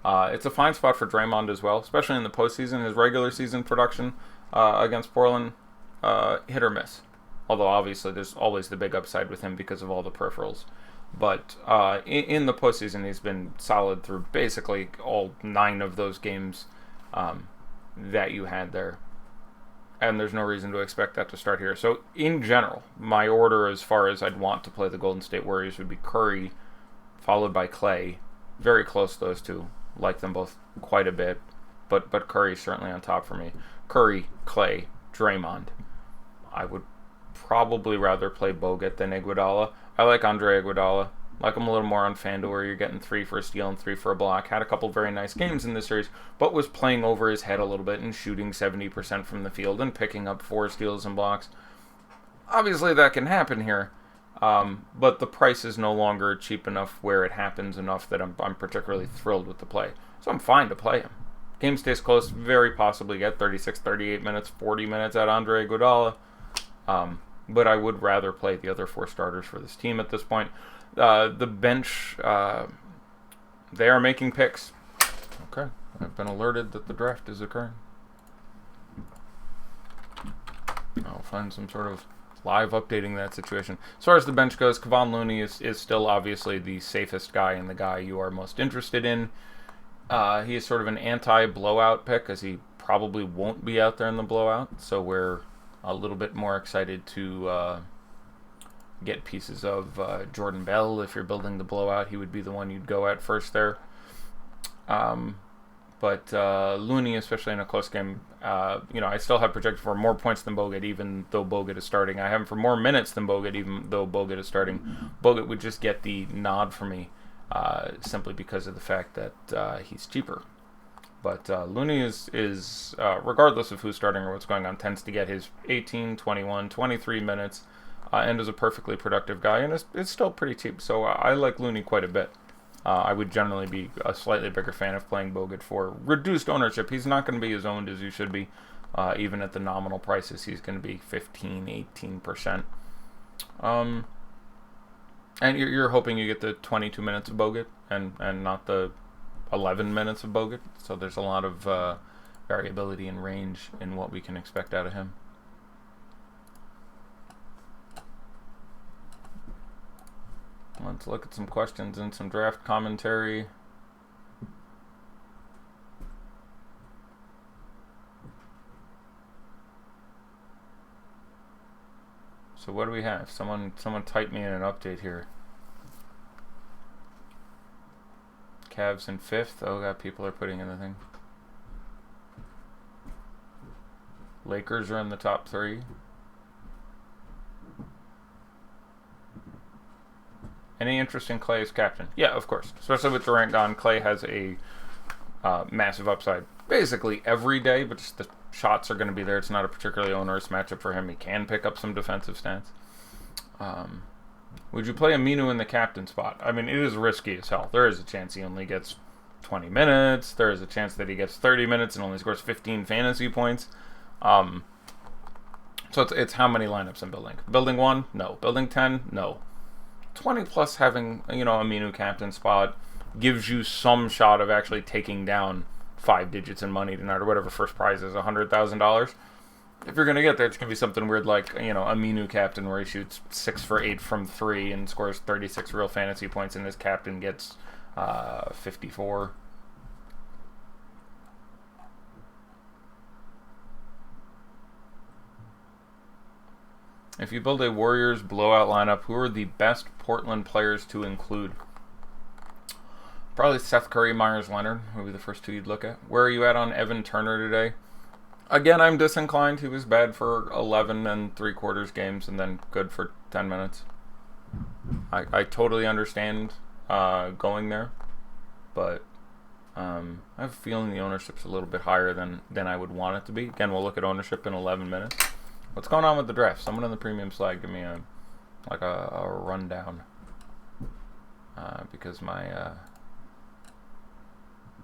It's a fine spot for Draymond as well, especially in the postseason. His regular season production against Portland, hit or miss. Although obviously there's always the big upside with him because of all the peripherals. But in the postseason, he's been solid through basically all 9 of those games that you had there. And there's no reason to expect that to start here. So, in general, my order as far as I'd want to play the Golden State Warriors would be Curry, followed by Klay. Very close, those two. Like them both quite a bit. But Curry's certainly on top for me. Curry, Klay, Draymond. I would probably rather play Bogut than Iguodala. I like Andre Iguodala. Like him a little more on FanDuel, where you're getting 3 for a steal and 3 for a block. Had a couple very nice games in this series, but was playing over his head a little bit and shooting 70% from the field and picking up 4 steals and blocks. Obviously, that can happen here, but the price is no longer cheap enough where it happens enough that I'm particularly thrilled with the play. So I'm fine to play him. Game stays close, very possibly get 36, 38 minutes, 40 minutes at Andre Iguodala. But I would rather play the other 4 starters for this team at this point. The bench, they are making picks. Okay, I've been alerted that the draft is occurring. I'll find some sort of live updating that situation. As far as the bench goes, Kevon Looney is still obviously the safest guy and the guy you are most interested in. He is sort of an anti-blowout pick, as he probably won't be out there in the blowout, so we're a little bit more excited to get pieces of Jordan Bell. If you're building the blowout, he would be the one you'd go at first there. But Looney, especially in a close game, I still have projected for more points than Bogut, even though Bogut is starting. I have him for more minutes than Bogut, even though Bogut is starting. Bogut would just get the nod for me simply because of the fact that he's cheaper. But Looney is regardless of who's starting or what's going on, tends to get his 18, 21, 23 minutes and is a perfectly productive guy, and it's still pretty cheap. So I like Looney quite a bit. I would generally be a slightly bigger fan of playing Bogut for reduced ownership. He's not going to be as owned as you should be. Even at the nominal prices, he's going to be 15, 18%. And you're hoping you get the 22 minutes of Bogut and not the 11 minutes of Bogut. So there's a lot of variability and range in what we can expect out of him. Let's look at some questions and some draft commentary. So what do we have? Someone type me in an update here. Cavs in 5th. Oh god, people are putting in the thing. Lakers are in the top 3. Any interest in Clay as captain? Yeah, of course. Especially with Durant gone, Clay has a massive upside basically every day, but just the shots are going to be there. It's not a particularly onerous matchup for him. He can pick up some defensive stats. Would you play Aminu in the captain spot? I mean, it is risky as hell. There is a chance he only gets 20 minutes. There is a chance that he gets 30 minutes and only scores 15 fantasy points. So it's how many lineups I'm building. Building 1? No. Building 10? No. 20 plus having, Aminu captain spot gives you some shot of actually taking down 5 digits in money tonight or whatever first prize is, $100,000. If you're going to get there, it's going to be something weird like, Aminu captain where he shoots 6 for 8 from 3 and scores 36 real fantasy points and his captain gets 54. If you build a Warriors blowout lineup, who are the best Portland players to include? Probably Seth Curry, Myers Leonard would be the first 2 you'd look at. Where are you at on Evan Turner today? Again, I'm disinclined. He was bad for 11 and 3/4 games and then good for 10 minutes. I totally understand going there, but I have a feeling the ownership's a little bit higher than I would want it to be. Again, we'll look at ownership in 11 minutes. What's going on with the draft? Someone in the premium slide give me a rundown because my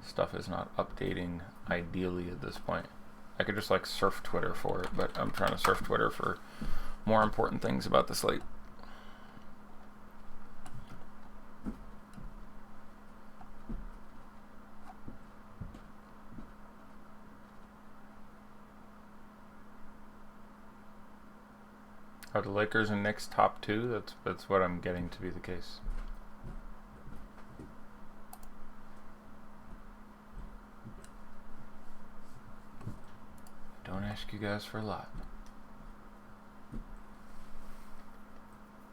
stuff is not updating ideally at this point. I could just surf Twitter for it, but I'm trying to surf Twitter for more important things about the slate. Are the Lakers and Knicks top 2? That's what I'm getting to be the case. Don't ask you guys for a lot.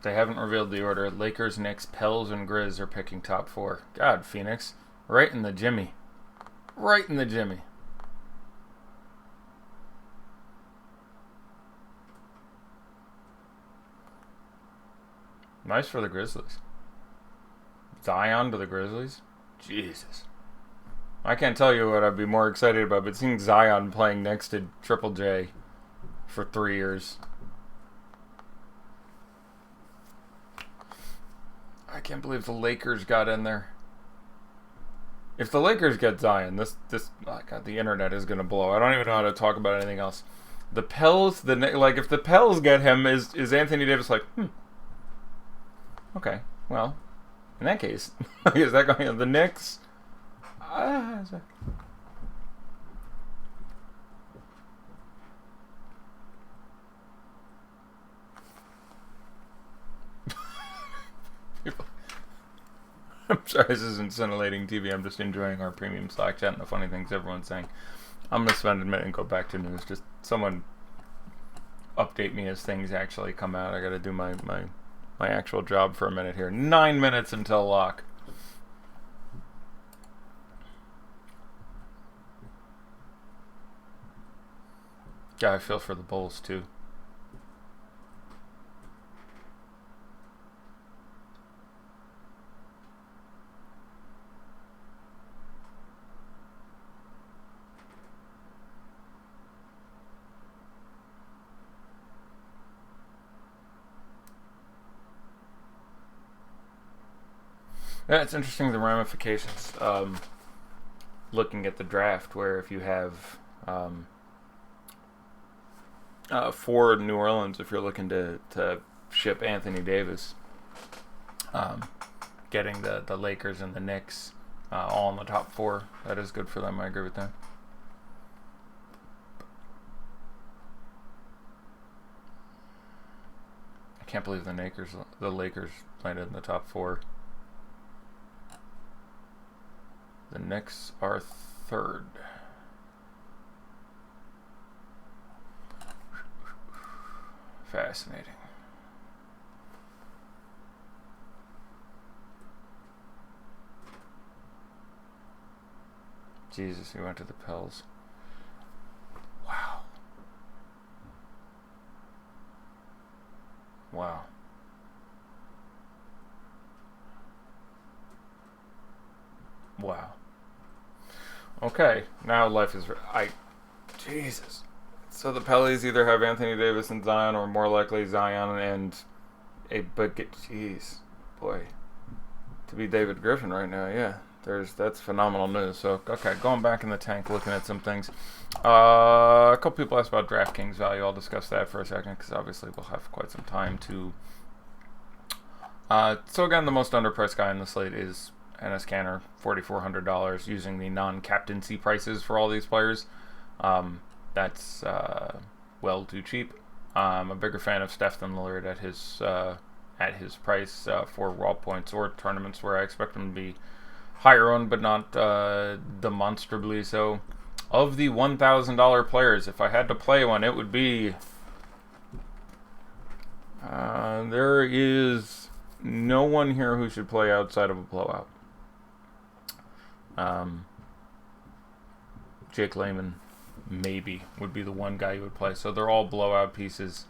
They haven't revealed the order. Lakers, Knicks, Pels, and Grizz are picking top 4. God, Phoenix. Right in the Jimmy. Right in the Jimmy. Nice for the Grizzlies. Zion to the Grizzlies? Jesus. I can't tell you what I'd be more excited about, but seeing Zion playing next to Triple J for 3 years. I can't believe the Lakers got in there. If the Lakers get Zion, oh God, the internet is going to blow. I don't even know how to talk about anything else. The Pels, if the Pels get him, is Anthony Davis okay, well, in that case, is that going on the Knicks? I'm sorry, this isn't scintillating TV. I'm just enjoying our premium Slack chat and the funny things everyone's saying. I'm going to spend a minute and go back to news. Just someone update me as things actually come out. I got to do my actual job for a minute here. 9 minutes until lock. Yeah, I feel for the Bulls too. Yeah, it's interesting the ramifications. Looking at the draft, where if you have for New Orleans, if you're looking to ship Anthony Davis, getting the Lakers and the Knicks all in the top 4, that is good for them. I agree with that. I can't believe the Lakers landed in the top 4. The Knicks are 3rd. Fascinating. Jesus, he went to the Pels. Wow. Wow. Wow. Okay, now life is... Jesus. So the Pellies either have Anthony Davis and Zion, or more likely Zion and... Jeez. Boy. To be David Griffin right now, yeah. That's phenomenal news. So, okay, going back in the tank, looking at some things. A couple people asked about DraftKings value. I'll discuss that for a second, because obviously we'll have quite some time to... so again, the most underpriced guy in the slate is... Enes Kanter, $4,400, using the non-captaincy prices for all these players. That's well too cheap. I'm a bigger fan of Steph than Lillard at his price for raw points or tournaments where I expect him to be higher owned, but not demonstrably so. Of the $1,000 players, if I had to play one, it would be... there is no one here who should play outside of a blowout. Jake Layman, maybe, would be the one guy you would play. So they're all blowout pieces.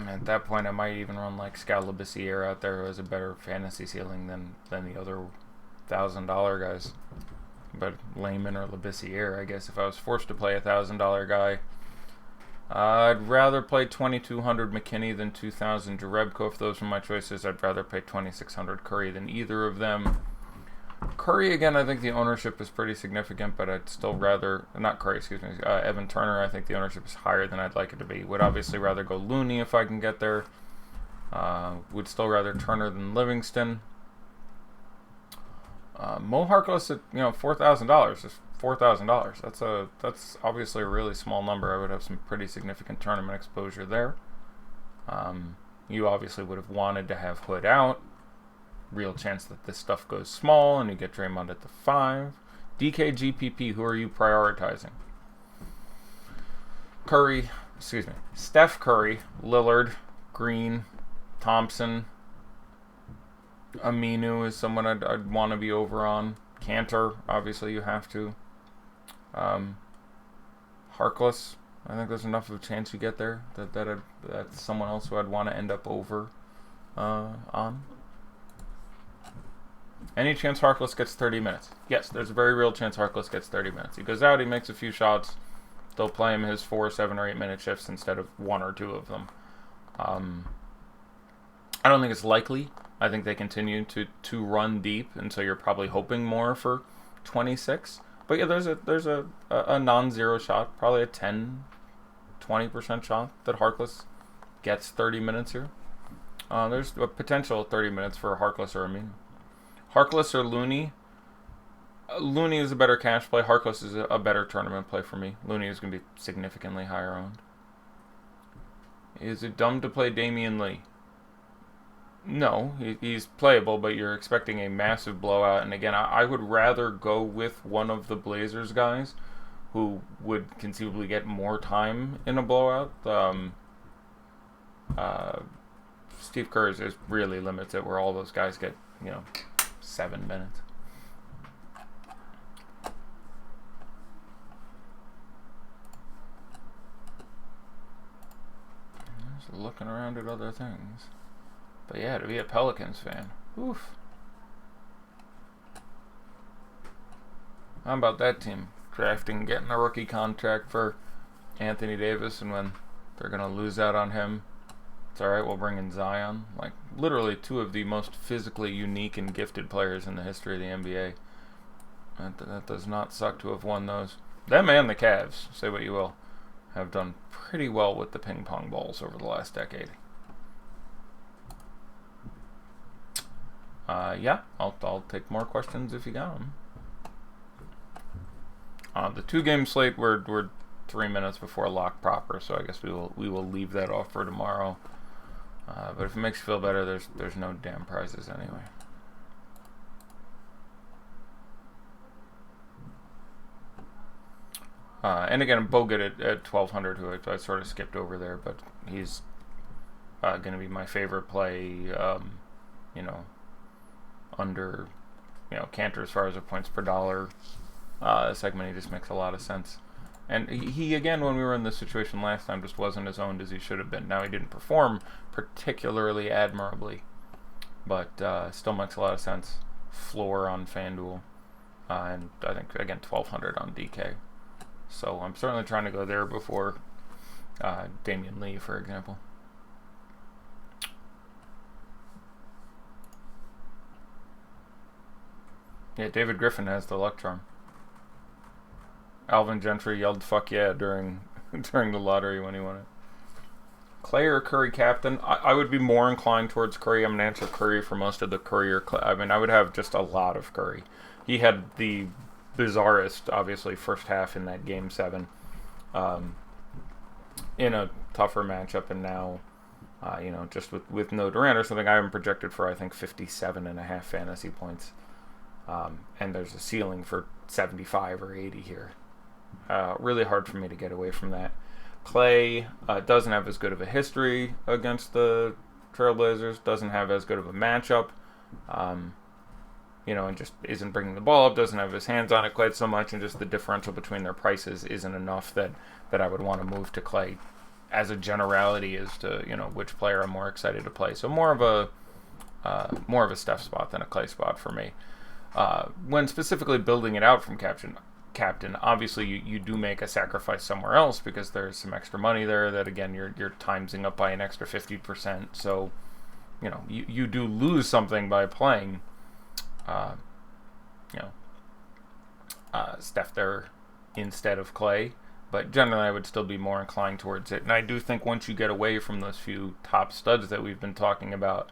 At that point, I might even run like Scal Labissiere out there, who has a better fantasy ceiling than the other $1,000 guys. But Layman or Labissiere, I guess if I was forced to play a $1,000 guy, I'd rather play 2,200 McKinney than 2,000 Jerebko. If those were my choices, I'd rather pay 2,600 Curry than either of them. Curry, again, I think the ownership is pretty significant, but I'd still rather... Not Curry, excuse me. Evan Turner, I think the ownership is higher than I'd like it to be. Would obviously rather go Looney if I can get there. Would still rather Turner than Livingston. Mo Harkless at, $4,000. Just $4,000. That's obviously a really small number. I would have some pretty significant tournament exposure there. You obviously would have wanted to have Hood out. Real chance that this stuff goes small and you get Draymond at the 5. DK GPP, who are you prioritizing? Steph Curry, Lillard, Green, Thompson. Aminu is someone I'd want to be over on. Cantor, obviously you have to. Harkless, I think there's enough of a chance you get there that's someone else who I'd want to end up over on. Any chance Harkless gets 30 minutes? Yes, there's a very real chance Harkless gets 30 minutes. He goes out, he makes a few shots. They'll play him his 4, 7, or 8 minute shifts instead of 1 or 2 of them. I don't think it's likely. I think they continue to run deep, and so you're probably hoping more for 26. But yeah, there's a non-zero shot, probably a 10-20% shot that Harkless gets 30 minutes here. There's a potential 30 minutes for Harkless or Aminu. Harkless or Looney. Looney is a better cash play. Harkless is a better tournament play for me. Looney is going to be significantly higher owned. Is it dumb to play Damian Lee? No, he's playable, but you're expecting a massive blowout. And again, I would rather go with one of the Blazers guys who would conceivably get more time in a blowout. Uh, Steve Kerr is really limits it, where all those guys get 7 minutes. Just looking around at other things. But yeah, to be a Pelicans fan, oof. How about that team getting a rookie contract for Anthony Davis, and when they're gonna lose out on him, it's all right. We'll bring in Zion, like literally two of the most physically unique and gifted players in the history of the NBA. That does not suck to have won those. Them and the Cavs, say what you will, have done pretty well with the ping pong balls over the last decade. Yeah, I'll take more questions if you got them. The 2-game slate, we're 3 minutes before lock proper, so I guess we will leave that off for tomorrow. But if it makes you feel better, there's no damn prizes anyway. And again, Bogut at 1,200, who I sort of skipped over there, but he's going to be my favorite play. Under Cantor as far as a points per dollar segment, he just makes a lot of sense. And he again, when we were in this situation last time, just wasn't as owned as he should have been. Now, he didn't perform particularly admirably, but still makes a lot of sense. Floor on FanDuel, and I think again 1,200 on DK. So I'm certainly trying to go there before Damian Lee, for example. Yeah, David Griffin has the luck charm. Alvin Gentry yelled "fuck yeah" during the lottery when he won it. Clay or Curry captain? I would be more inclined towards Curry. I'm going to answer Curry for most of the Curry or Clay. I mean, I would have just a lot of Curry. He had the bizarrest, obviously, first half in that Game 7 in a tougher matchup, and now, just with no Durant or something, I am projected for, I think, 57.5 fantasy points. And there's a ceiling for 75 or 80 here. Really hard for me to get away from that. Clay doesn't have as good of a history against the Trailblazers, doesn't have as good of a matchup, and just isn't bringing the ball up, doesn't have his hands on it quite so much, and just the differential between their prices isn't enough that I would want to move to Clay as a generality as to, which player I'm more excited to play. So more of a Steph spot than a Clay spot for me. When specifically building it out from captain, obviously you do make a sacrifice somewhere else because there's some extra money there that, again, you're timesing up by an extra 50%. So, you do lose something by playing, Steph there instead of Clay. But generally, I would still be more inclined towards it. And I do think once you get away from those few top studs that we've been talking about,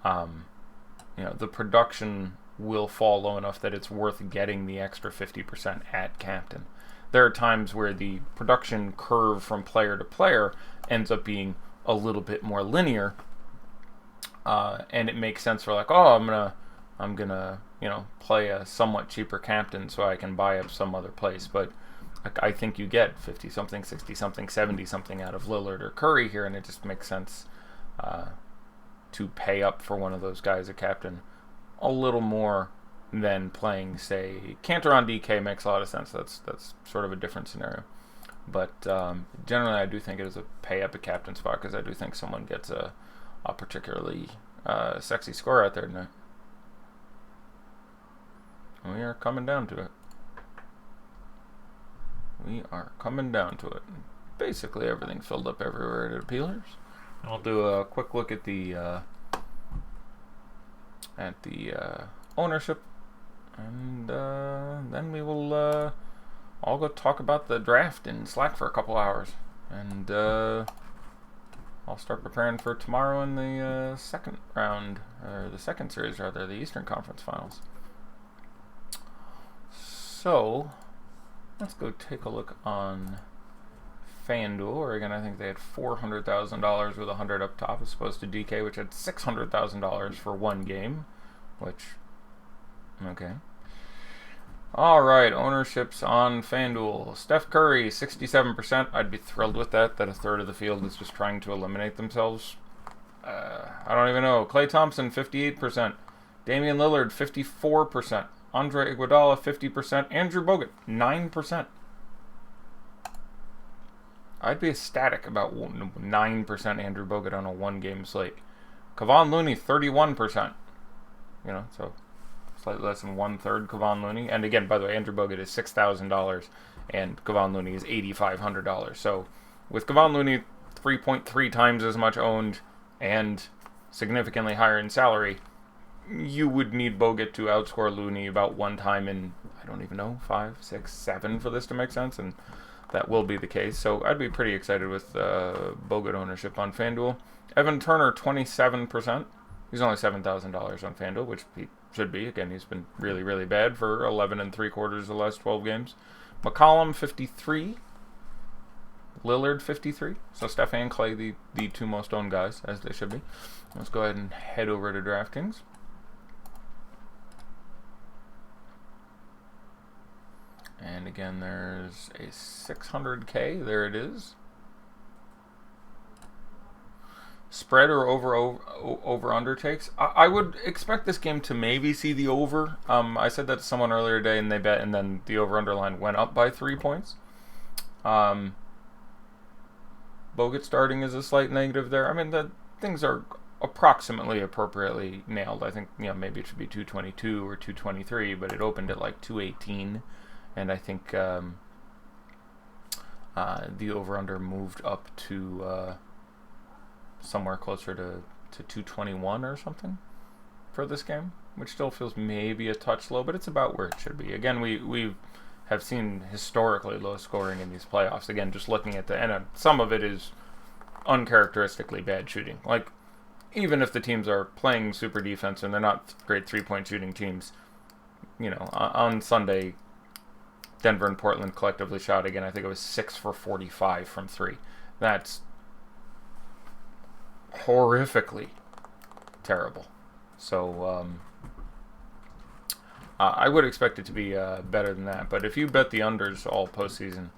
the production will fall low enough that it's worth getting the extra 50% at captain. There are times where the production curve from player to player ends up being a little bit more linear, and it makes sense for I'm gonna play a somewhat cheaper captain so I can buy up some other place. But I think you get 50 something, 60 something, 70 something out of Lillard or Curry here, and it just makes sense to pay up for one of those guys a captain a little more than playing, say, Cantor on DK makes a lot of sense. That's sort of a different scenario. But generally, I do think it is a pay up a captain spot because I do think someone gets a particularly sexy score out there tonight. We are coming down to it. Basically, everything filled up everywhere it appears. I'll do a quick look at the ownership, and then we will all go talk about the draft in Slack for a couple hours, and I'll start preparing for tomorrow in the second round, or the second series rather, the Eastern Conference Finals. So let's go take a look on FanDuel, where again I think they had $400,000 with 100 up top, as opposed to DK, which had $600,000 for one game, which, okay. All right, ownerships on FanDuel. Steph Curry, 67%. I'd be thrilled with that a third of the field is just trying to eliminate themselves. I don't even know. Klay Thompson, 58%. Damian Lillard, 54%. Andre Iguodala, 50%. Andrew Bogut, 9%. I'd be ecstatic about 9% Andrew Bogut on a one-game slate. Kevon Looney, 31%. You know, so slightly less than one-third Kevon Looney. And again, by the way, Andrew Bogut is $6,000 and Kevon Looney is $8,500. So with Kevon Looney 3.3 times as much owned and significantly higher in salary, you would need Bogut to outscore Looney about one time in, I don't even know, 5, 6, 7 for this to make sense, and that will be the case. So I'd be pretty excited with Bogut ownership on FanDuel. Evan Turner, 27%. He's only $7,000 on FanDuel, which he should be. Again, he's been really, really bad for 11 3/4 of the last 12 games. McCollum, 53. Lillard, 53. So Steph and Klay, the two most owned guys, as they should be. Let's go ahead and head over to DraftKings. And again, there's a 600K. There it is. Spread or over under takes. I would expect this game to maybe see the over. I said that to someone earlier today, and they bet, and then the over under line went up by 3 points. Bogut starting is a slight negative there. I mean, the things are approximately appropriately nailed. I think, you know, maybe it should be 222 or 223, but it opened at like 218, and I think the over under moved up to somewhere closer to 221 or something for this game, which still feels maybe a touch low, but it's about where it should be. Again, we have seen historically low scoring in these playoffs. Again, just looking at and some of it is uncharacteristically bad shooting. Like, even if the teams are playing super defense and they're not great three-point shooting teams, you know, on Sunday, Denver and Portland collectively shot, again, I think it was 6 for 45 from three. That's horrifically terrible. So I would expect it to be better than that. But if you bet the unders all postseason,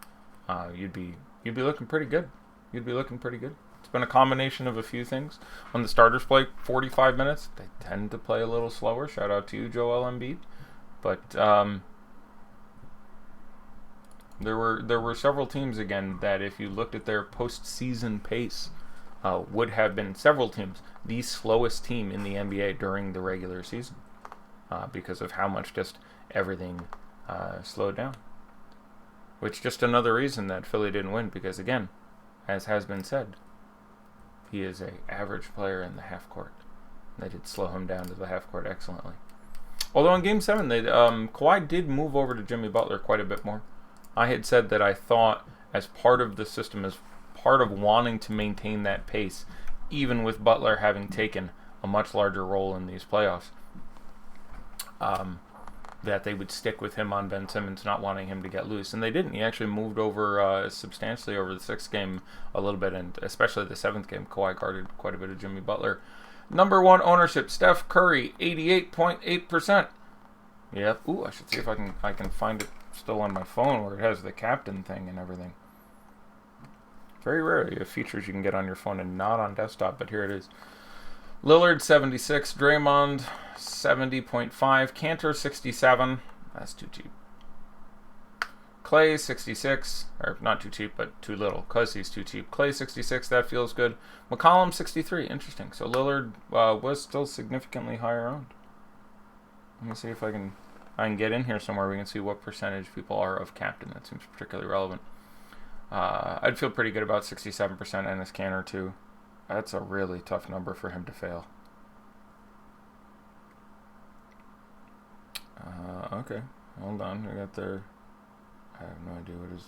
you'd be looking pretty good. You'd be looking pretty good. It's been a combination of a few things. When the starters play 45 minutes, they tend to play a little slower. Shout out to you, Joel Embiid. But there were several teams again that, if you looked at their postseason pace, would have been, several teams, the slowest team in the NBA during the regular season because of how much just everything slowed down. Which just another reason that Philly didn't win, because again, as has been said, he is an average player in the half court. They did slow him down to the half court excellently. Although in Game 7, Kawhi did move over to Jimmy Butler quite a bit more. I had said that I thought, as part of the system, as part of wanting to maintain that pace, even with Butler having taken a much larger role in these playoffs, that they would stick with him on Ben Simmons, not wanting him to get loose. And they didn't. He actually moved over substantially over the 6th game a little bit, and especially the 7th game, Kawhi guarded quite a bit of Jimmy Butler. Number 1 ownership, Steph Curry, 88.8%. Yep. Ooh, I should see if I can find it still on my phone where it has the captain thing and everything. Very rare you have features you can get on your phone and not on desktop, but here it is. Lillard, 76. Draymond, 70.5. Cantor, 67. That's too cheap. Klay, 66. Or not too cheap, but too little, because he's too cheap. Klay, 66. That feels good. McCollum, 63. Interesting. So Lillard was still significantly higher owned. Let me see if I can get in here somewhere. We can see what percentage people are of captain. That seems particularly relevant. I'd feel pretty good about 67% and his Cantor too. That's a really tough number for him to fail. Okay, hold on. I got there. I have no idea what is.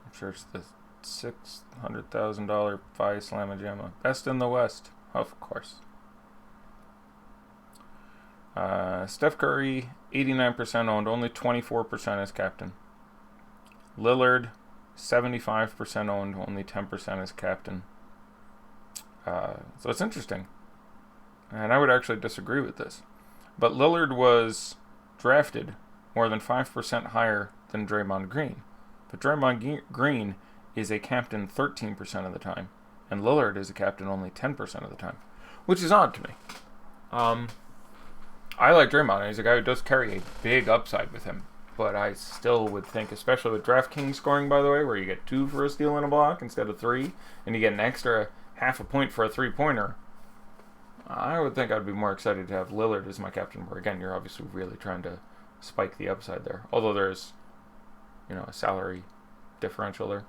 I'm sure it's the $600,000 Phi Slamma Jamma. Best in the West, of course. Steph Curry, 89% owned, only 24% as captain. Lillard, 75% owned, only 10% as captain. So it's interesting. And I would actually disagree with this. But Lillard was drafted more than 5% higher than Draymond Green. But Draymond Green is a captain 13% of the time. And Lillard is a captain only 10% of the time. Which is odd to me. I like Draymond. He's a guy who does carry a big upside with him. But I still would think, especially with DraftKings scoring, by the way, where you get 2 for a steal and a block instead of 3, and you get an extra half a point for a 3-pointer, I would think I'd be more excited to have Lillard as my captain. Where, again, you're obviously really trying to spike the upside there. Although there's, a salary differential there.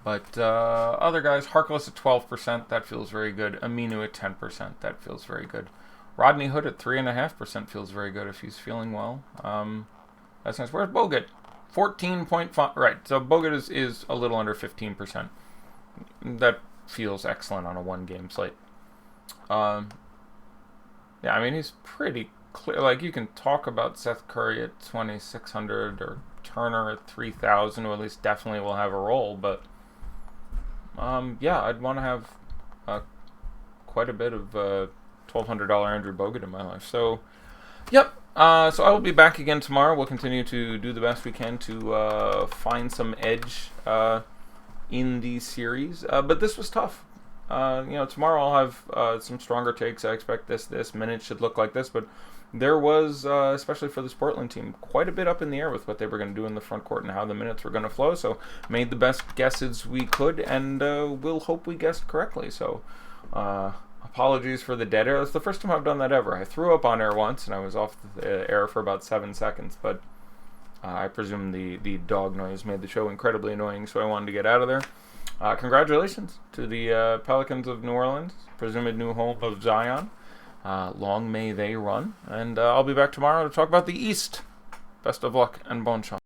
But other guys, Harkless at 12%, that feels very good. Aminu at 10%, that feels very good. Rodney Hood at 3.5% feels very good if he's feeling well. That's nice. Where's Bogut? 14.5. Right, so Bogut is a little under 15%. That feels excellent on a one-game slate. Yeah, I mean, he's pretty clear. Like, you can talk about Seth Curry at 2,600 or Turner at 3,000, who at least definitely will have a role. But, yeah, I'd want to have quite a bit of $1,200 Andrew Bogut in my life. So, yep. So I will be back again tomorrow. We'll continue to do the best we can to find some edge in the series. But this was tough. Tomorrow I'll have some stronger takes. I expect this minute should look like this, but there was, especially for this Portland team, quite a bit up in the air with what they were going to do in the front court and how the minutes were going to flow. So made the best guesses we could, and we'll hope we guessed correctly. So apologies for the dead air. That's the first time I've done that ever. I threw up on air once, and I was off the air for about 7 seconds, but I presume the dog noise made the show incredibly annoying, so I wanted to get out of there. Congratulations to the Pelicans of New Orleans, presumed new home of Zion. Long may they run. And I'll be back tomorrow to talk about the East. Best of luck and bon chance.